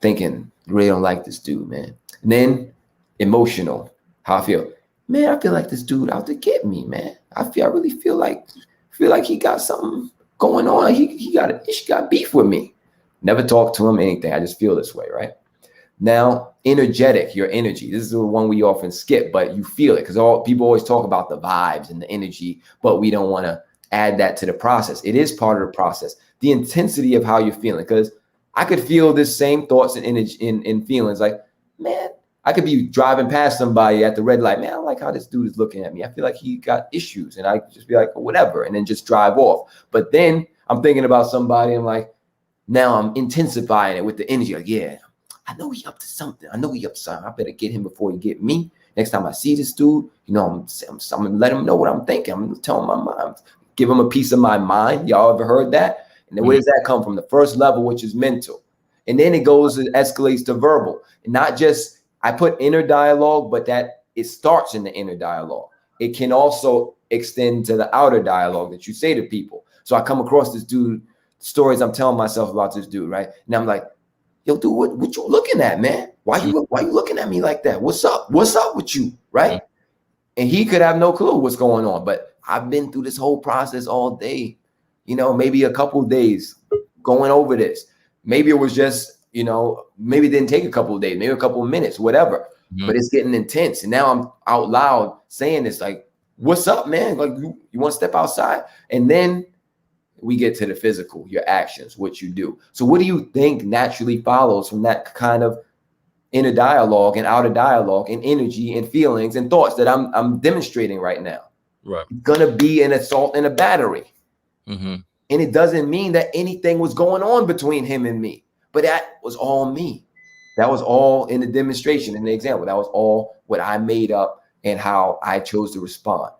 Speaker 2: really don't like this dude, man. And then emotional, how I feel. Man, I feel like this dude out to get me, man. I really feel like feel like he got something going on. He got beef with me. Never talk to him, anything. I just feel this way, right? Now, energetic, your energy. This is the one we often skip, but you feel it because people always talk about the vibes and the energy, but we don't want to add that to the process. It is part of the process. The intensity of how you're feeling, because I could feel this same thoughts and energy in feelings like, man, I could be driving past somebody at the red light. Man, I don't like how this dude is looking at me. I feel like he got issues, and I just be like, oh, whatever, and then just drive off. But then I'm thinking about somebody, and like, now I'm intensifying it with the energy. Like, yeah, I know he up to something. I know he up to something. I better get him before he get me. Next time I see this dude, I'm gonna let him know what I'm thinking. I'm gonna tell him my mind, give him a piece of my mind. Y'all ever heard that? And then where does that come from? The first level, which is mental, and then it escalates to verbal, and not just. I put inner dialogue, but that it starts in the inner dialogue. It can also extend to the outer dialogue that you say to people. So I come across this dude, stories I'm telling myself about this dude, right? And I'm like, yo, dude, what you looking at, man? Why you looking at me like that? What's up? What's up with you, right? And he could have no clue what's going on, but I've been through this whole process all day, maybe a couple of days going over this. Maybe it was just, maybe it didn't take a couple of days, maybe a couple of minutes, whatever, but it's getting intense. And now I'm out loud saying this, like, what's up, man? Like, you want to step outside? And then we get to the physical, your actions, what you do. So what do you think naturally follows from that kind of inner dialogue and outer dialogue and energy and feelings and thoughts that I'm demonstrating right now?
Speaker 1: Right.
Speaker 2: It's gonna be an assault and a battery. And it doesn't mean that anything was going on between him and me. But that was all me. That was all in the demonstration, in the example. That was all what I made up and how I chose to respond.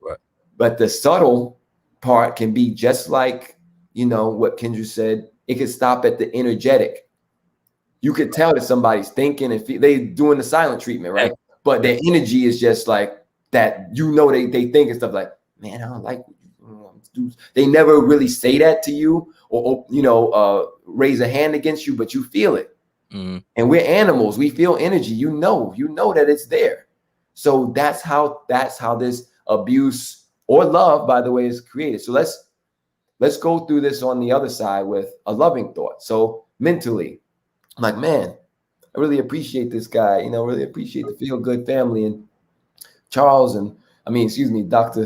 Speaker 1: Right.
Speaker 2: But the subtle part can be just like, what Kendra said. It could stop at the energetic. You could tell that somebody's thinking and they doing the silent treatment, right? But their energy is just like that. They think and stuff like, man, I don't like what you. They never really say that to you or raise a hand against you, but you feel it. And we're animals. We feel energy. You know that it's there. So that's how this abuse or love, by the way, is created. So let's go through this on the other side with a loving thought. So mentally, I'm like, man, I really appreciate this guy. Really appreciate the Feel Good family and Charles and Dr.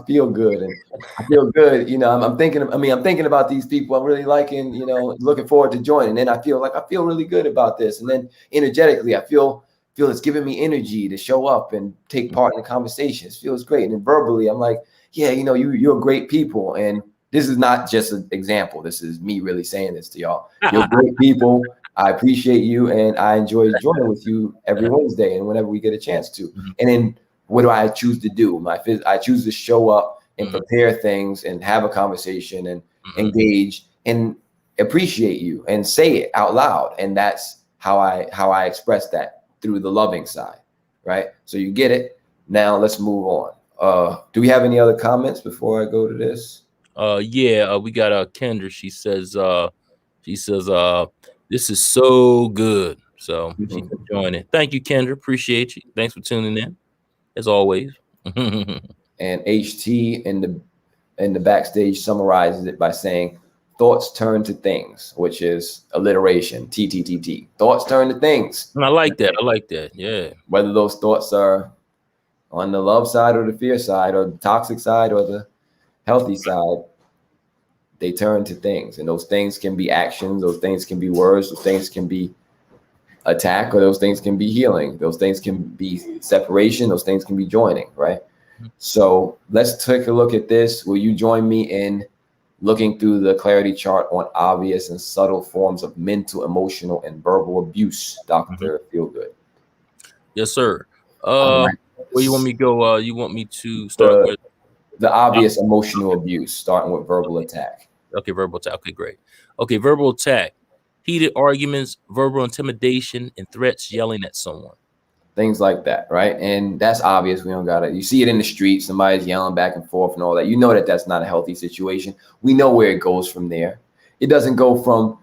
Speaker 2: Feelgood, and I feel good. I'm thinking about these people I'm really liking, looking forward to joining. And I feel really good about this. And then energetically, I feel it's giving me energy to show up and take part in the conversations. It feels great. And then verbally, I'm like, yeah, you're great people. And this is not just an example. This is me really saying this to y'all. You're great people. I appreciate you. And I enjoy joining with you every Wednesday and whenever we get a chance to. And then what do I choose to do? I choose to show up and prepare things and have a conversation and engage and appreciate you and say it out loud. And that's how I express that through the loving side, right? So you get it. Now let's move on. Do we have any other comments before I go to this?
Speaker 1: We got Kendra. She says this is so good. So she's joining. Thank you, Kendra. Appreciate you. Thanks for tuning in. As always.
Speaker 2: And HT in the backstage summarizes it by saying thoughts turn to things, which is alliteration. TTTT. Thoughts turn to things.
Speaker 1: And I like that. Yeah.
Speaker 2: Whether those thoughts are on the love side or the fear side or the toxic side or the healthy side, they turn to things. And those things can be actions. Those things can be words. Those things can be attack, or those things can be healing. Those things can be separation. Those things can be joining, right? So let's take a look at this. Will you join me in looking through the clarity chart on obvious and subtle forms of mental, emotional, and verbal abuse, Dr. Feelgood?
Speaker 1: Yes, sir. Where you want me to go? You want me to start with
Speaker 2: the obvious emotional abuse, starting with verbal attack.
Speaker 1: Okay, verbal attack. Okay, great. Okay, verbal attack. Heated arguments, verbal intimidation, and threats, yelling at someone.
Speaker 2: Things like that, right? And that's obvious. We don't got it. You see it in the street. Somebody's yelling back and forth and all that. You know that that's not a healthy situation. We know where it goes from there. It doesn't go from,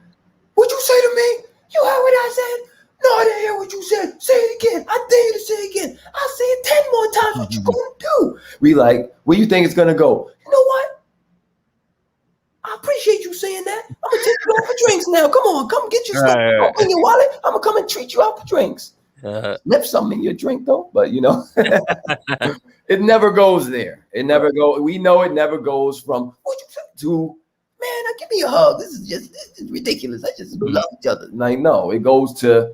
Speaker 2: what'd you say to me? You heard what I said? No, I didn't hear what you said. Say it again. I dare you to say it again. I'll say it 10 more times. What you gonna do? We like, where you think it's gonna go? You know what? now. Come on, come get your stuff. Come bring your wallet. I'm gonna come and treat you out for drinks. Slip something in your drink though, but you know, it never goes there. It never goes. We know it never goes from to man, give me a hug. This is ridiculous. I just love each other. Like, no, it goes to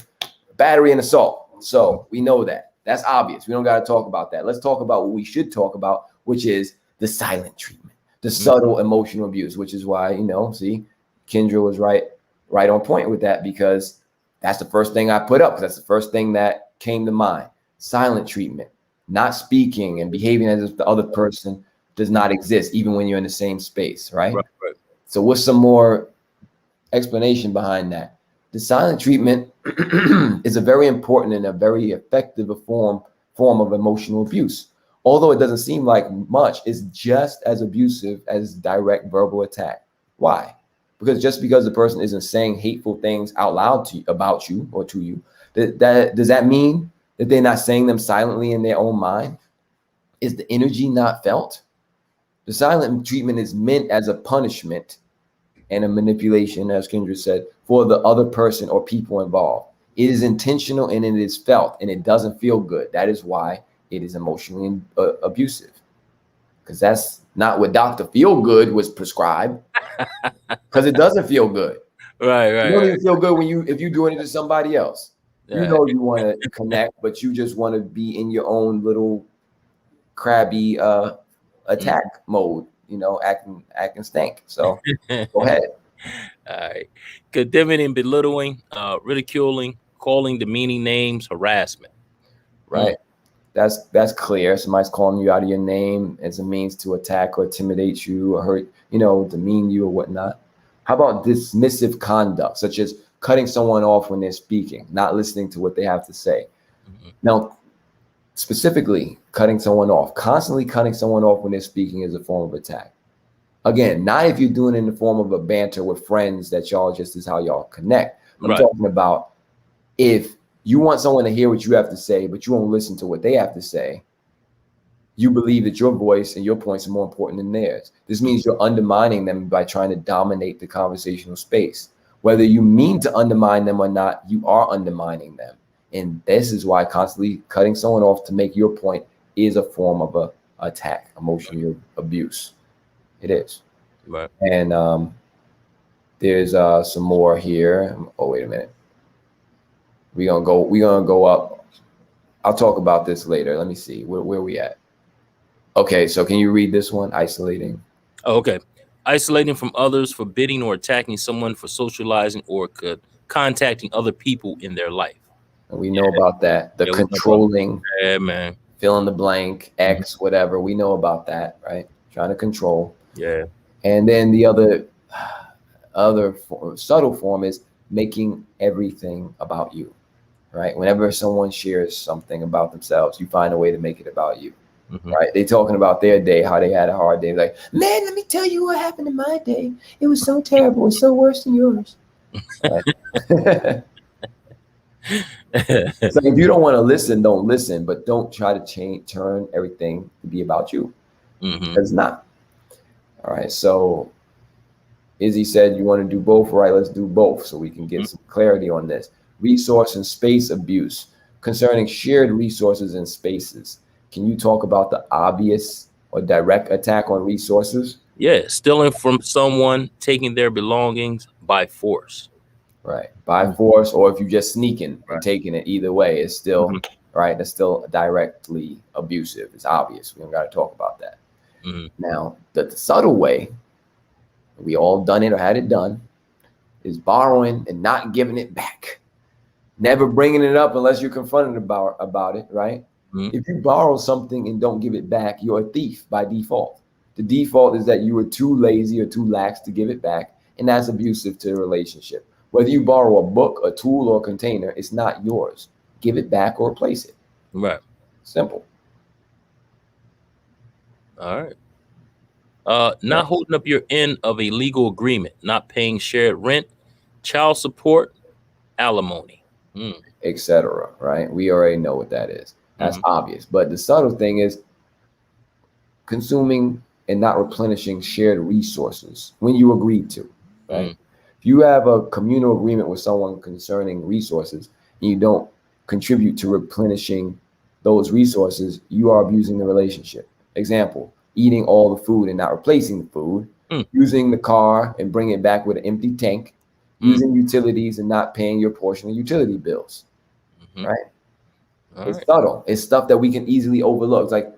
Speaker 2: battery and assault. So we know that. That's obvious. We don't got to talk about that. Let's talk about what we should talk about, which is the silent treatment, the subtle emotional abuse, which is why, you know, see, Kendra was right on point with that, because that's the first thing I put up. That's the first thing that came to mind. Silent treatment, not speaking and behaving as if the other person does not exist, even when you're in the same space, right? So what's some more explanation behind that? The silent treatment is a very important and a very effective form of emotional abuse. Although it doesn't seem like much, it's just as abusive as direct verbal attack. Why? Because just because the person isn't saying hateful things out loud to you, about you or to you, does that mean that they're not saying them silently in their own mind? Is the energy not felt? The silent treatment is meant as a punishment and a manipulation, as Kendra said, for the other person or people involved. It is intentional and it is felt, and it doesn't feel good. That is why it is emotionally abusive, because that's not what Dr. Feelgood was prescribed, because it doesn't feel good.
Speaker 1: Right.
Speaker 2: You don't even feel good if you're doing it to somebody else. You know you want to connect, but you just want to be in your own little crabby attack mode, you know, acting stink. So go ahead.
Speaker 1: All right. Condemning and belittling, ridiculing, calling demeaning names, harassment.
Speaker 2: Right. That's clear. Somebody's calling you out of your name as a means to attack or intimidate you or hurt, you know, demean you or whatnot. How about dismissive conduct, such as cutting someone off when they're speaking, not listening to what they have to say? Now, specifically, cutting someone off, constantly cutting someone off when they're speaking is a form of attack. Again, not if you're doing it in the form of a banter with friends that y'all just is how y'all connect. I'm talking about if you want someone to hear what you have to say, but you won't listen to what they have to say. You believe that your voice and your points are more important than theirs. This means you're undermining them by trying to dominate the conversational space. Whether you mean to undermine them or not, you are undermining them. And this is why constantly cutting someone off to make your point is a form of a attack, emotional abuse. It is.
Speaker 1: Right.
Speaker 2: And there's some more here. Oh, wait a minute. We're gonna go up. I'll talk about this later. Let me see. Where are we at? Okay, so can you read this one? Isolating.
Speaker 1: Oh, okay. Isolating from others, forbidding or attacking someone for socializing or contacting other people in their life.
Speaker 2: And we know about that. The controlling,
Speaker 1: man.
Speaker 2: Fill in the blank, X, whatever. We know about that, right? Trying to control.
Speaker 1: Yeah.
Speaker 2: And then the other subtle form is making everything about you, right? Whenever someone shares something about themselves, you find a way to make it about you. Right? They talking about their day, how they had a hard day. Like, man, let me tell you what happened in my day. It was so terrible. It's so worse than yours. Right? So if you don't want to listen, don't listen, but don't try to turn everything to be about you. It's not. All right. So Izzy said you want to do both. Right. Let's do both so we can get some clarity on this. Resource and space abuse concerning shared resources and spaces. Can you talk about the obvious or direct attack on resources?
Speaker 1: Yeah, stealing from someone, taking their belongings by force.
Speaker 2: Right, by force, or if you're just sneaking and taking it, either way, it's still right. That's still directly abusive. It's obvious. We don't got to talk about that. Now, the subtle way, we all done it or had it done, is borrowing and not giving it back. Never bringing it up unless you're confronted about it, right? If you borrow something and don't give it back, you're a thief by default. The default is that you were too lazy or too lax to give it back, and that's abusive to the relationship. Whether you borrow a book, a tool, or a container, it's not yours. Give it back or replace it.
Speaker 1: Right.
Speaker 2: Simple.
Speaker 1: All right. Not holding up your end of a legal agreement, not paying shared rent, child support, alimony,
Speaker 2: etc. Right? We already know what that is. That's obvious. But the subtle thing is consuming and not replenishing shared resources when you agreed to, right? If you have a communal agreement with someone concerning resources and you don't contribute to replenishing those resources, you are abusing the relationship. Example, eating all the food and not replacing the food, using the car and bringing it back with an empty tank, using utilities and not paying your portion of utility bills, right? It's subtle. It's stuff that we can easily overlook. It's like,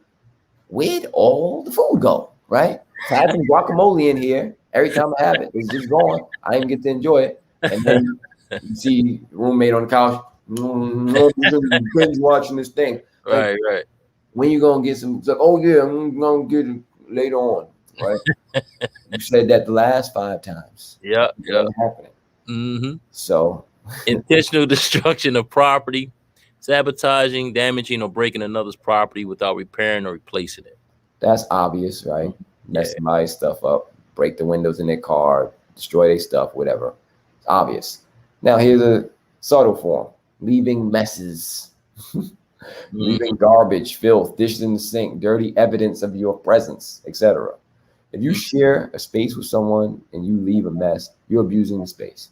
Speaker 2: where'd all the food go, right? So I have some guacamole in here. Every time I have it, it's just gone. I didn't get to enjoy it. And then you see roommate on the couch, binge watching this thing. Like,
Speaker 1: Right.
Speaker 2: when you gonna get some? It's like, oh yeah, I'm gonna get it later on, right? You said that the last 5 times.
Speaker 1: Yeah.
Speaker 2: Happening. So
Speaker 1: intentional destruction of property, sabotaging, damaging, or breaking another's property without repairing or replacing it.
Speaker 2: That's obvious, right? Mess somebody's stuff up, break the windows in their car, destroy their stuff, whatever. It's obvious. Now here's a subtle form: leaving messes. Leaving garbage, filth, dishes in the sink, dirty evidence of your presence, etc. If you share a space with someone and you leave a mess, you're abusing the space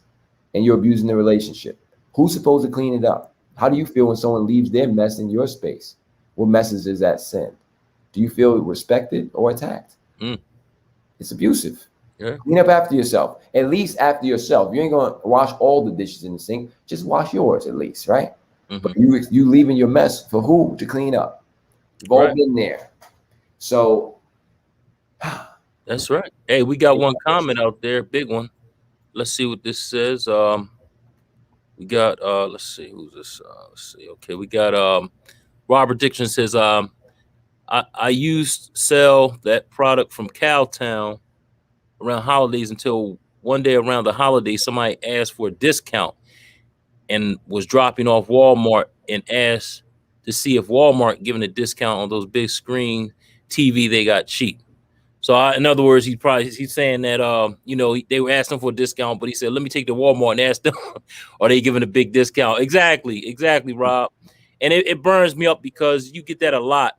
Speaker 2: and you're abusing the relationship. Who's supposed to clean it up? How do you feel when someone leaves their mess in your space? What message is that sent? Do you feel respected or attacked? It's abusive. Clean up after yourself. At least after yourself. You ain't going to wash all the dishes in the sink. Just wash yours at least, right? But you leaving your mess for who to clean up? You've all been there. So
Speaker 1: that's right. Hey, we got one comment out there, big one. Let's see what this says. We got let's see who's this. Let's see. Okay, we got Robert Dixon says I used to sell that product from Cowtown around holidays until one day around the holidays somebody asked for a discount and was dropping off Walmart and asked to see if Walmart giving a discount on those big screen TV they got cheap. So in other words, he's saying that they were asking for a discount, but he said, let me take the Walmart and ask them, are they giving a big discount? Exactly, Rob. And it burns me up because you get that a lot.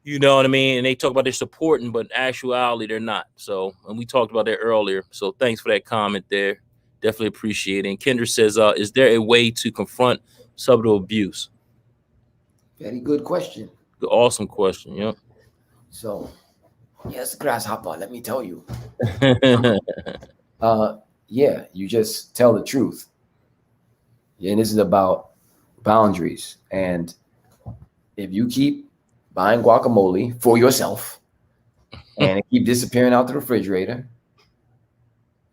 Speaker 1: You know what I mean? And they talk about they're supporting, but in actuality, they're not. So, and we talked about that earlier. So thanks for that comment there. Definitely appreciate it. And Kendra says, is there a way to confront subtle abuse?
Speaker 2: Very good question.
Speaker 1: Awesome question. Yeah.
Speaker 2: So, yes, grasshopper, let me tell you. Yeah, you just tell the truth. Yeah, and this is about boundaries. And if you keep buying guacamole for yourself and it keep disappearing out the refrigerator,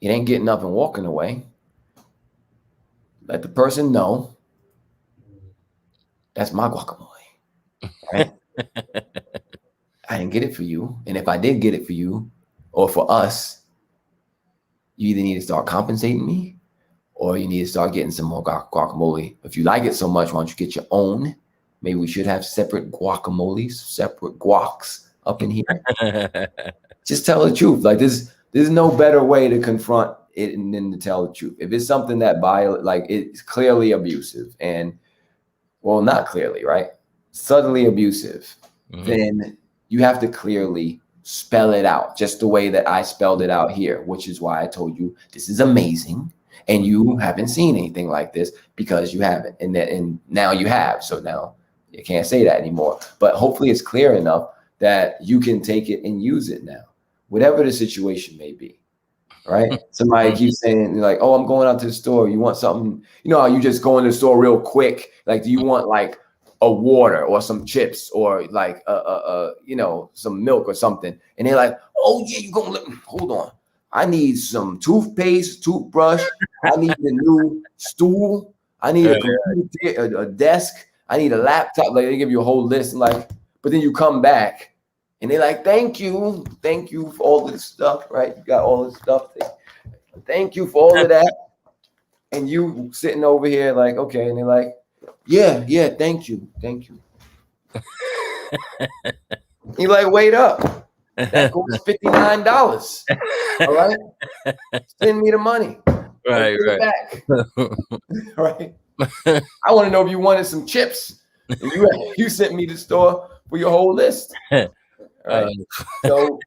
Speaker 2: it ain't getting up and walking away. Let the person know that's my guacamole. Right? I didn't get it for you. And if I did get it for you or for us, you either need to start compensating me or you need to start getting some more guacamole. If you like it so much, why don't you get your own? Maybe we should have separate guacamoles, separate guacs up in here. Just tell the truth. Like there's no better way to confront it than to tell the truth. If it's something that it's clearly abusive and, well, not clearly, right? Subtly abusive, then you have to clearly spell it out just the way that I spelled it out here, which is why I told you this is amazing. And you haven't seen anything like this because you haven't. And now you have. So now you can't say that anymore. But hopefully it's clear enough that you can take it and use it now, whatever the situation may be. Right? Somebody keeps saying like, oh, I'm going out to the store. You want something? You know how you just go in the store real quick? Like, do you want like a water or some chips or like some milk or something? And they're like, oh yeah, you gonna hold on. I need some toothpaste, toothbrush. I need a new stool. I need a computer, a desk. I need a laptop. Like they give you a whole list. Like, but then you come back and they're like, thank you for all this stuff, right? You got all this stuff. Thank you for all of that. And you sitting over here like, okay. And they're like, yeah, thank you. You're like, wait up. That goes $59. All right. Send me the money.
Speaker 1: Right.
Speaker 2: Back. Right. I want to know if you wanted some chips. You sent me to the store for your whole list. Right. So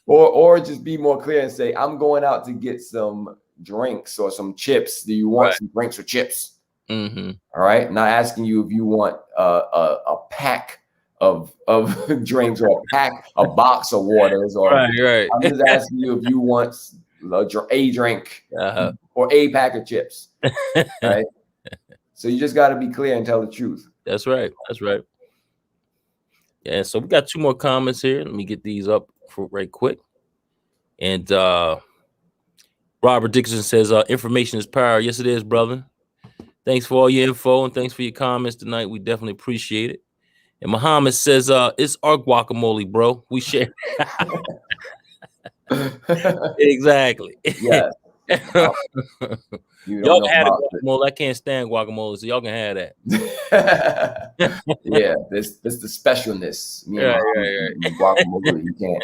Speaker 2: or just be more clear and say, I'm going out to get some drinks or some chips. Do you want some drinks or chips?
Speaker 1: Mm-hmm.
Speaker 2: All right. Not asking you if you want a pack of drinks or a box of waters, or
Speaker 1: right.
Speaker 2: I'm just asking you if you want a drink or a pack of chips. Right. So you just got to be clear and tell the truth.
Speaker 1: That's right. Yeah, so we got 2 more comments here. Let me get these up for right quick. And Robert Dixon says, information is power. Yes, it is, brother. Thanks for all your info and thanks for your comments tonight. We definitely appreciate it. And Muhammad says, it's our guacamole, bro. We share. Exactly.
Speaker 2: Yeah.
Speaker 1: Y'all can have guacamole. I can't stand guacamole, so y'all can have
Speaker 2: that. Yeah, this the specialness. Me and guacamole, you can't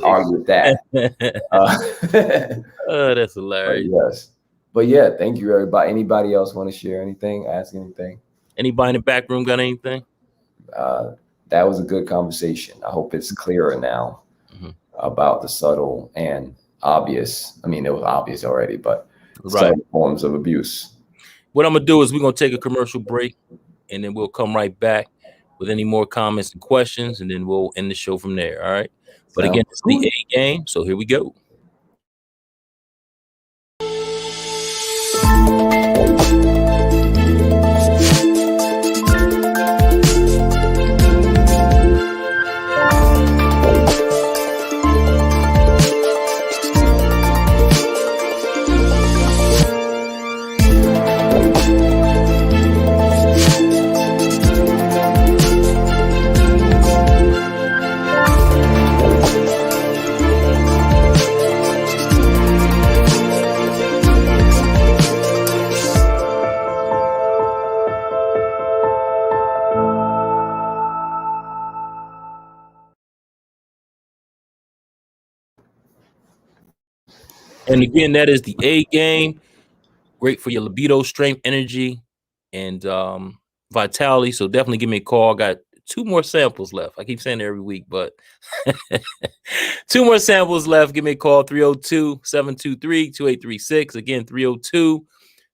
Speaker 2: argue with that.
Speaker 1: That's hilarious.
Speaker 2: Yes. But yeah, thank you, everybody. Anybody else want to share anything, ask anything?
Speaker 1: Anybody in the back room got anything?
Speaker 2: That was a good conversation. I hope it's clearer now about the subtle and obvious. I mean, it was obvious already, but subtle forms of abuse.
Speaker 1: What I'm going to do is we're going to take a commercial break, and then we'll come right back with any more comments and questions, and then we'll end the show from there. All right. But again, it's the A game. So here we go. And again, that is the A game. Great for your libido, strength, energy, and vitality. So definitely give me a call. I got 2 more samples left. I keep saying it every week, but 2 more samples left. Give me a call, 302-723-2836. Again,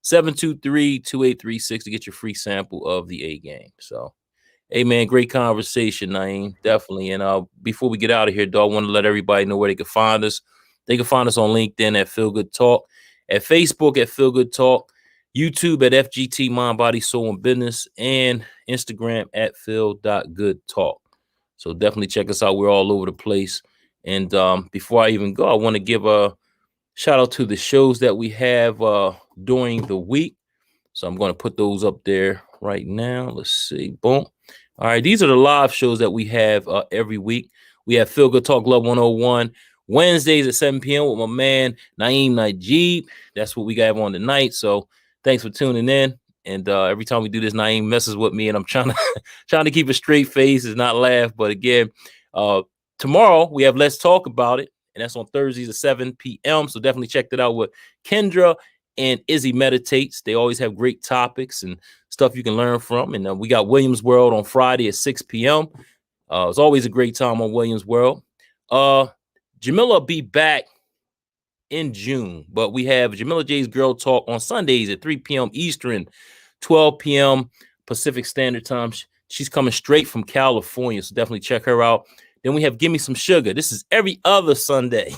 Speaker 1: 302-723-2836 to get your free sample of the A game. So, hey, man, great conversation, Naeem. Definitely. And before we get out of here, dog, I want to let everybody know where they can find us. They can find us on LinkedIn at Feel Good Talk, at Facebook at Feel Good Talk, YouTube at FGT Mind, Body, Soul, and Business, and Instagram at Feel.GoodTalk. So definitely check us out. We're all over the place. And before I even go, I want to give a shout out to the shows that we have during the week. So I'm going to put those up there right now. Let's see. Boom. All right. These are the live shows that we have every week. We have Feel Good Talk Love 101 Wednesdays at 7 p.m. with my man Naeem Najib. That's what we got on tonight. So thanks for tuning in. And every time we do this, Naeem messes with me, and I'm trying to keep a straight face and not laugh. But again, tomorrow we have Let's Talk About It, and that's on Thursdays at 7 p.m. So definitely check that out with Kendra and Izzy Meditates. They always have great topics and stuff you can learn from. And we got Williams World on Friday at 6 p.m. It's always a great time on Williams World. Jamila will be back in June, but we have Jamila J's Girl Talk on Sundays at 3 p.m. Eastern, 12 p.m. Pacific Standard Time. She's coming straight from California, so definitely check her out. Then we have Gimme Some Sugar. This is every other Sunday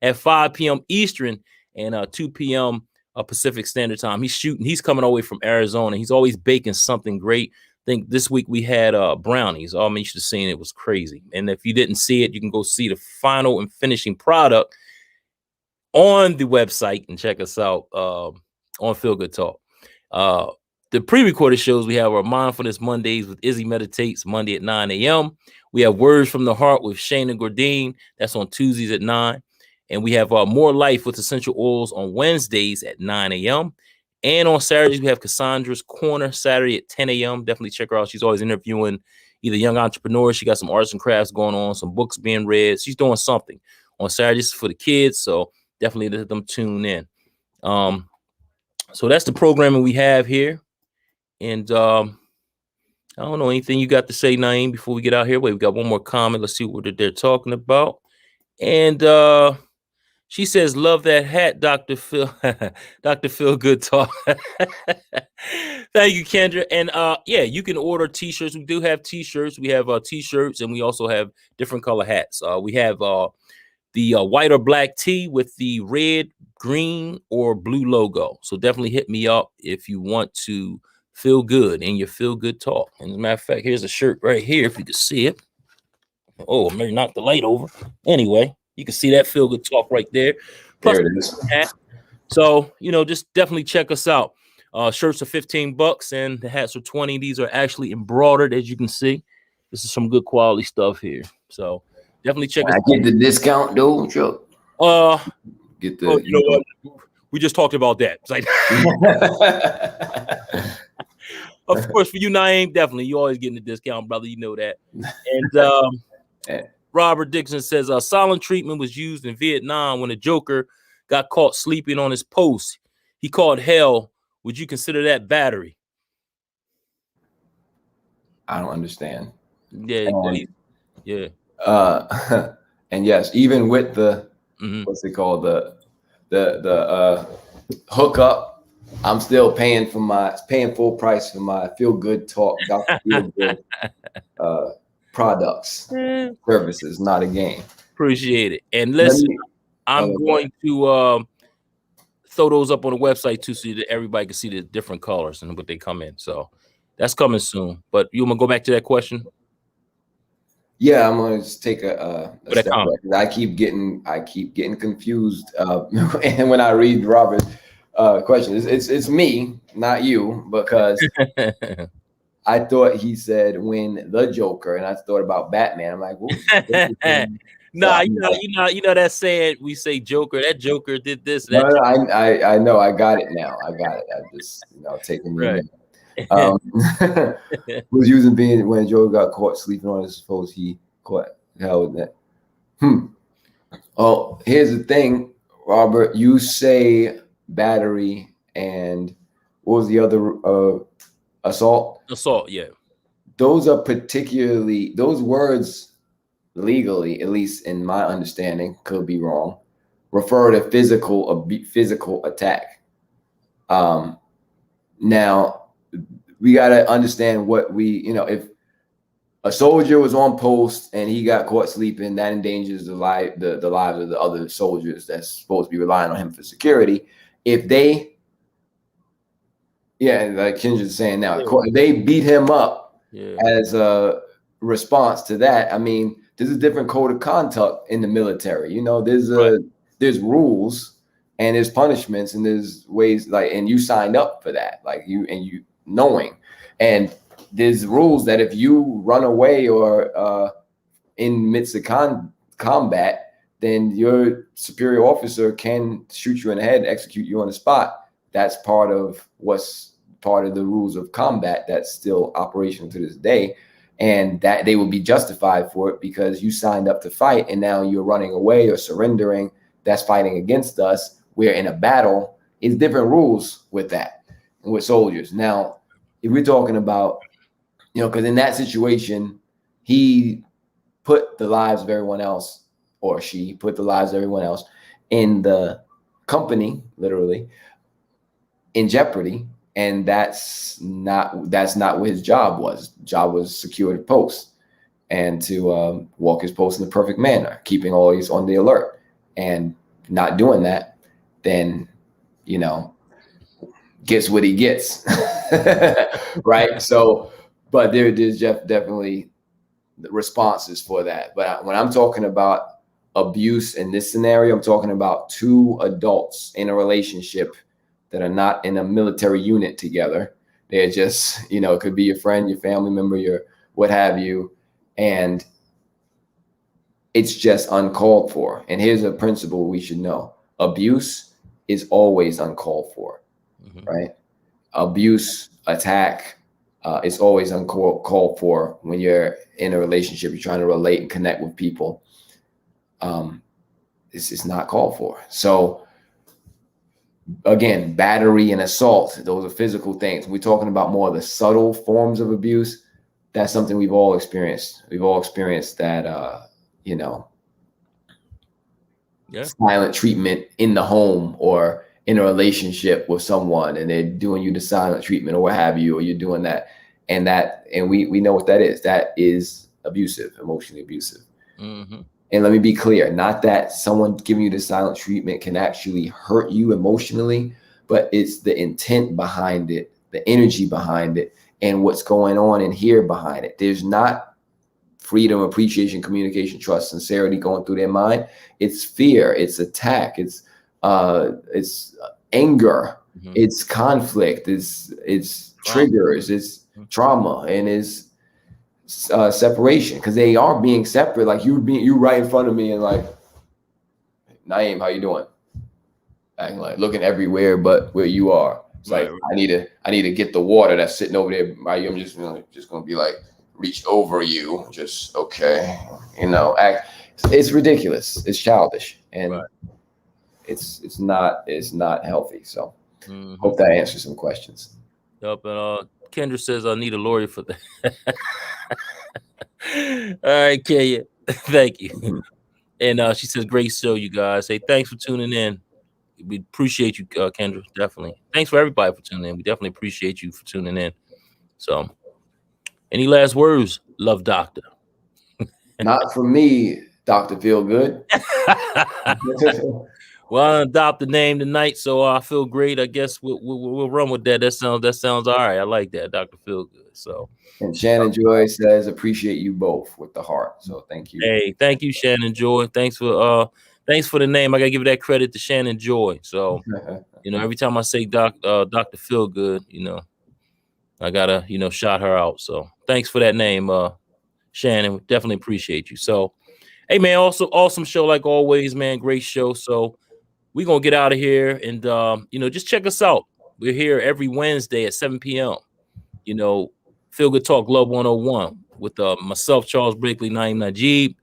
Speaker 1: at 5 p.m. Eastern and 2 p.m. Pacific Standard Time. He's coming all the way from Arizona. He's always baking something great. I think this week we had brownies. Oh, I mean, you should have seen it. It was crazy. And if you didn't see it, you can go see the final and finishing product on the website and check us out on Feel Good Talk. The pre-recorded shows, we have our Mindfulness Mondays with Izzy Meditates, Monday at 9 a.m. We have Words from the Heart with Shana Gordine. That's on Tuesdays at 9. And we have More Life with Essential Oils on Wednesdays at 9 a.m. And on Saturdays, we have Cassandra's Corner Saturday at 10 a.m. Definitely check her out. She's always interviewing either young entrepreneurs. She got some arts and crafts going on, some books being read. She's doing something on Saturdays for the kids. So definitely let them tune in. So that's the programming we have here. And I don't know anything you got to say, Naeem, before we get out here. Wait, we got one more comment. Let's see what they're talking about. And she says, love that hat, Dr. Phil. Dr. Phil, good talk. Thank you, Kendra. And yeah, you can order t-shirts. We do have t-shirts. We have t-shirts, and we also have different color hats. We have the white or black tee with the red, green, or blue logo. So definitely hit me up if you want to feel good in your feel good talk. And as a matter of fact, here's a shirt right here if you can see it. Oh, maybe knock the light over. Anyway, you can see that feel good talk right there. Plus,
Speaker 2: There it is.
Speaker 1: hat. So, just definitely check us out. Shirts are $15 and the hats are $20. These are actually embroidered, as you can see. This is some good quality stuff here. So definitely check us
Speaker 2: out. Get the discount, though, Chuck. Get the.
Speaker 1: Well, you know what? We just talked about that. It's like, of course, for you, Naeem, definitely. You always getting the discount, brother. You know that. And Robert Dixon says, silent treatment was used in Vietnam when a Joker got caught sleeping on his post. He called hell. Would you consider that battery?
Speaker 2: I don't understand.
Speaker 1: Yeah. Yeah.
Speaker 2: And yes, even with the what's it called, the hookup, I'm still paying full price for my feel good talk, Dr. Feel Good products, services, not a game.
Speaker 1: Appreciate it. And listen, I'm going to throw those up on the website too, so that everybody can see the different colors and what they come in. So that's coming soon. But you want to go back to that question?
Speaker 2: Yeah, I'm gonna just take a step back. I keep getting confused, and when I read Robert's question, it's me, not you, because I thought he said when the Joker, and I thought about Batman. I'm like,
Speaker 1: nah, you know that saying we say Joker. That Joker did this.
Speaker 2: No, I know. I got it now. I got it. I just taking me. Right. Was using being when Joe got caught sleeping on his post. He caught hell with that. Oh, here's the thing, Robert. You say battery and what was the other assault?
Speaker 1: Assault, yeah.
Speaker 2: Those are particularly those words legally, at least in my understanding, could be wrong. Refer to physical attack. Now. We got to understand what if a soldier was on post and he got caught sleeping, that endangers the lives of the other soldiers that's supposed to be relying on him for security. If they, like Kendra's saying now, if they beat him up as a response to that, I mean, there's a different code of conduct in the military. There's rules and there's punishments and there's ways and you signed up for that, knowing, and there's rules that if you run away or in midst of combat, then your superior officer can shoot you in the head, execute you on the spot. That's part of the rules of combat that's still operational to this day, and that they will be justified for it because you signed up to fight and now you're running away or surrendering. That's fighting against us. We're in a battle. It's different rules with that. With soldiers. Now, if we're talking about, because in that situation, he put the lives of everyone else, or she put the lives of everyone else in the company, literally, in jeopardy. And that's not what his job was. Job was secure the post and to walk his post in the perfect manner, keeping always on the alert, and not doing that, then, gets what he gets. Right. So, but there's definitely responses for that. But when I'm talking about abuse in this scenario, I'm talking about two adults in a relationship that are not in a military unit together. They're just, it could be your friend, your family member, your what have you. And it's just uncalled for. And here's a principle we should know. Abuse is always uncalled for. Right? Abuse, attack, is always uncalled for when you're in a relationship. You're trying to relate and connect with people. It's not called for. So again, battery and assault, those are physical things. We're talking about more of the subtle forms of abuse. that's something we've all experienced. We've all experienced that, you know, silent treatment in the home or in a relationship with someone, and they're doing you the silent treatment or what have you, or you're doing that. And we know what that is. That is abusive, emotionally abusive.
Speaker 1: Mm-hmm.
Speaker 2: And let me be clear, not that someone giving you the silent treatment can actually hurt you emotionally, but it's the intent behind it, the energy behind it, and what's going on in here behind it. There's not freedom, appreciation, communication, trust, sincerity going through their mind. It's fear, it's attack, it's anger,
Speaker 1: Mm-hmm.
Speaker 2: it's conflict, it's triggers, it's trauma, and it's separation, because they are being separate. Like you right in front of me and like, Naeem, how you doing? Acting like looking everywhere but where you are. It's like, I need to get the water that's sitting over there by you. I'm just gonna be like, reach over you, just okay, it's ridiculous, it's childish, and it's not healthy. So hope that answers some questions.
Speaker 1: Yep. And Kendra says I need a lawyer for that. All right, Kenya. Thank you. And she says, great show, you guys. Hey, thanks for tuning in. We appreciate you, Kendra. Definitely. Thanks for everybody for tuning in. We definitely appreciate you for tuning in. So, any last words, Love Doctor?
Speaker 2: Not for me, Dr. Feel Good.
Speaker 1: Well, I adopted the name tonight, so I feel great. I guess we'll run with that. That sounds all right. I like that, Dr. Feel Good. So,
Speaker 2: and Shannon Joy says, appreciate you both with the heart. So thank you.
Speaker 1: Hey, thank you, Shannon Joy. Thanks for the name. I gotta give that credit to Shannon Joy. So every time I say Dr. Feel Good, I gotta shout her out. So thanks for that name, Shannon. Definitely appreciate you. So, hey man, also awesome show like always, man. Great show. So we're gonna get out of here and just check us out. We're here every Wednesday at 7 p.m. Feel Good Talk Love 101 with myself, Charles Blakely, Naeem Najib.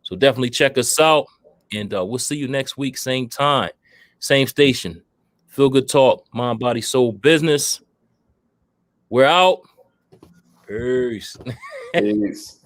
Speaker 1: So definitely check us out, and we'll see you next week, same time, same station. Feel Good Talk, Mind, Body, Soul, Business. We're out. Peace.
Speaker 2: Peace.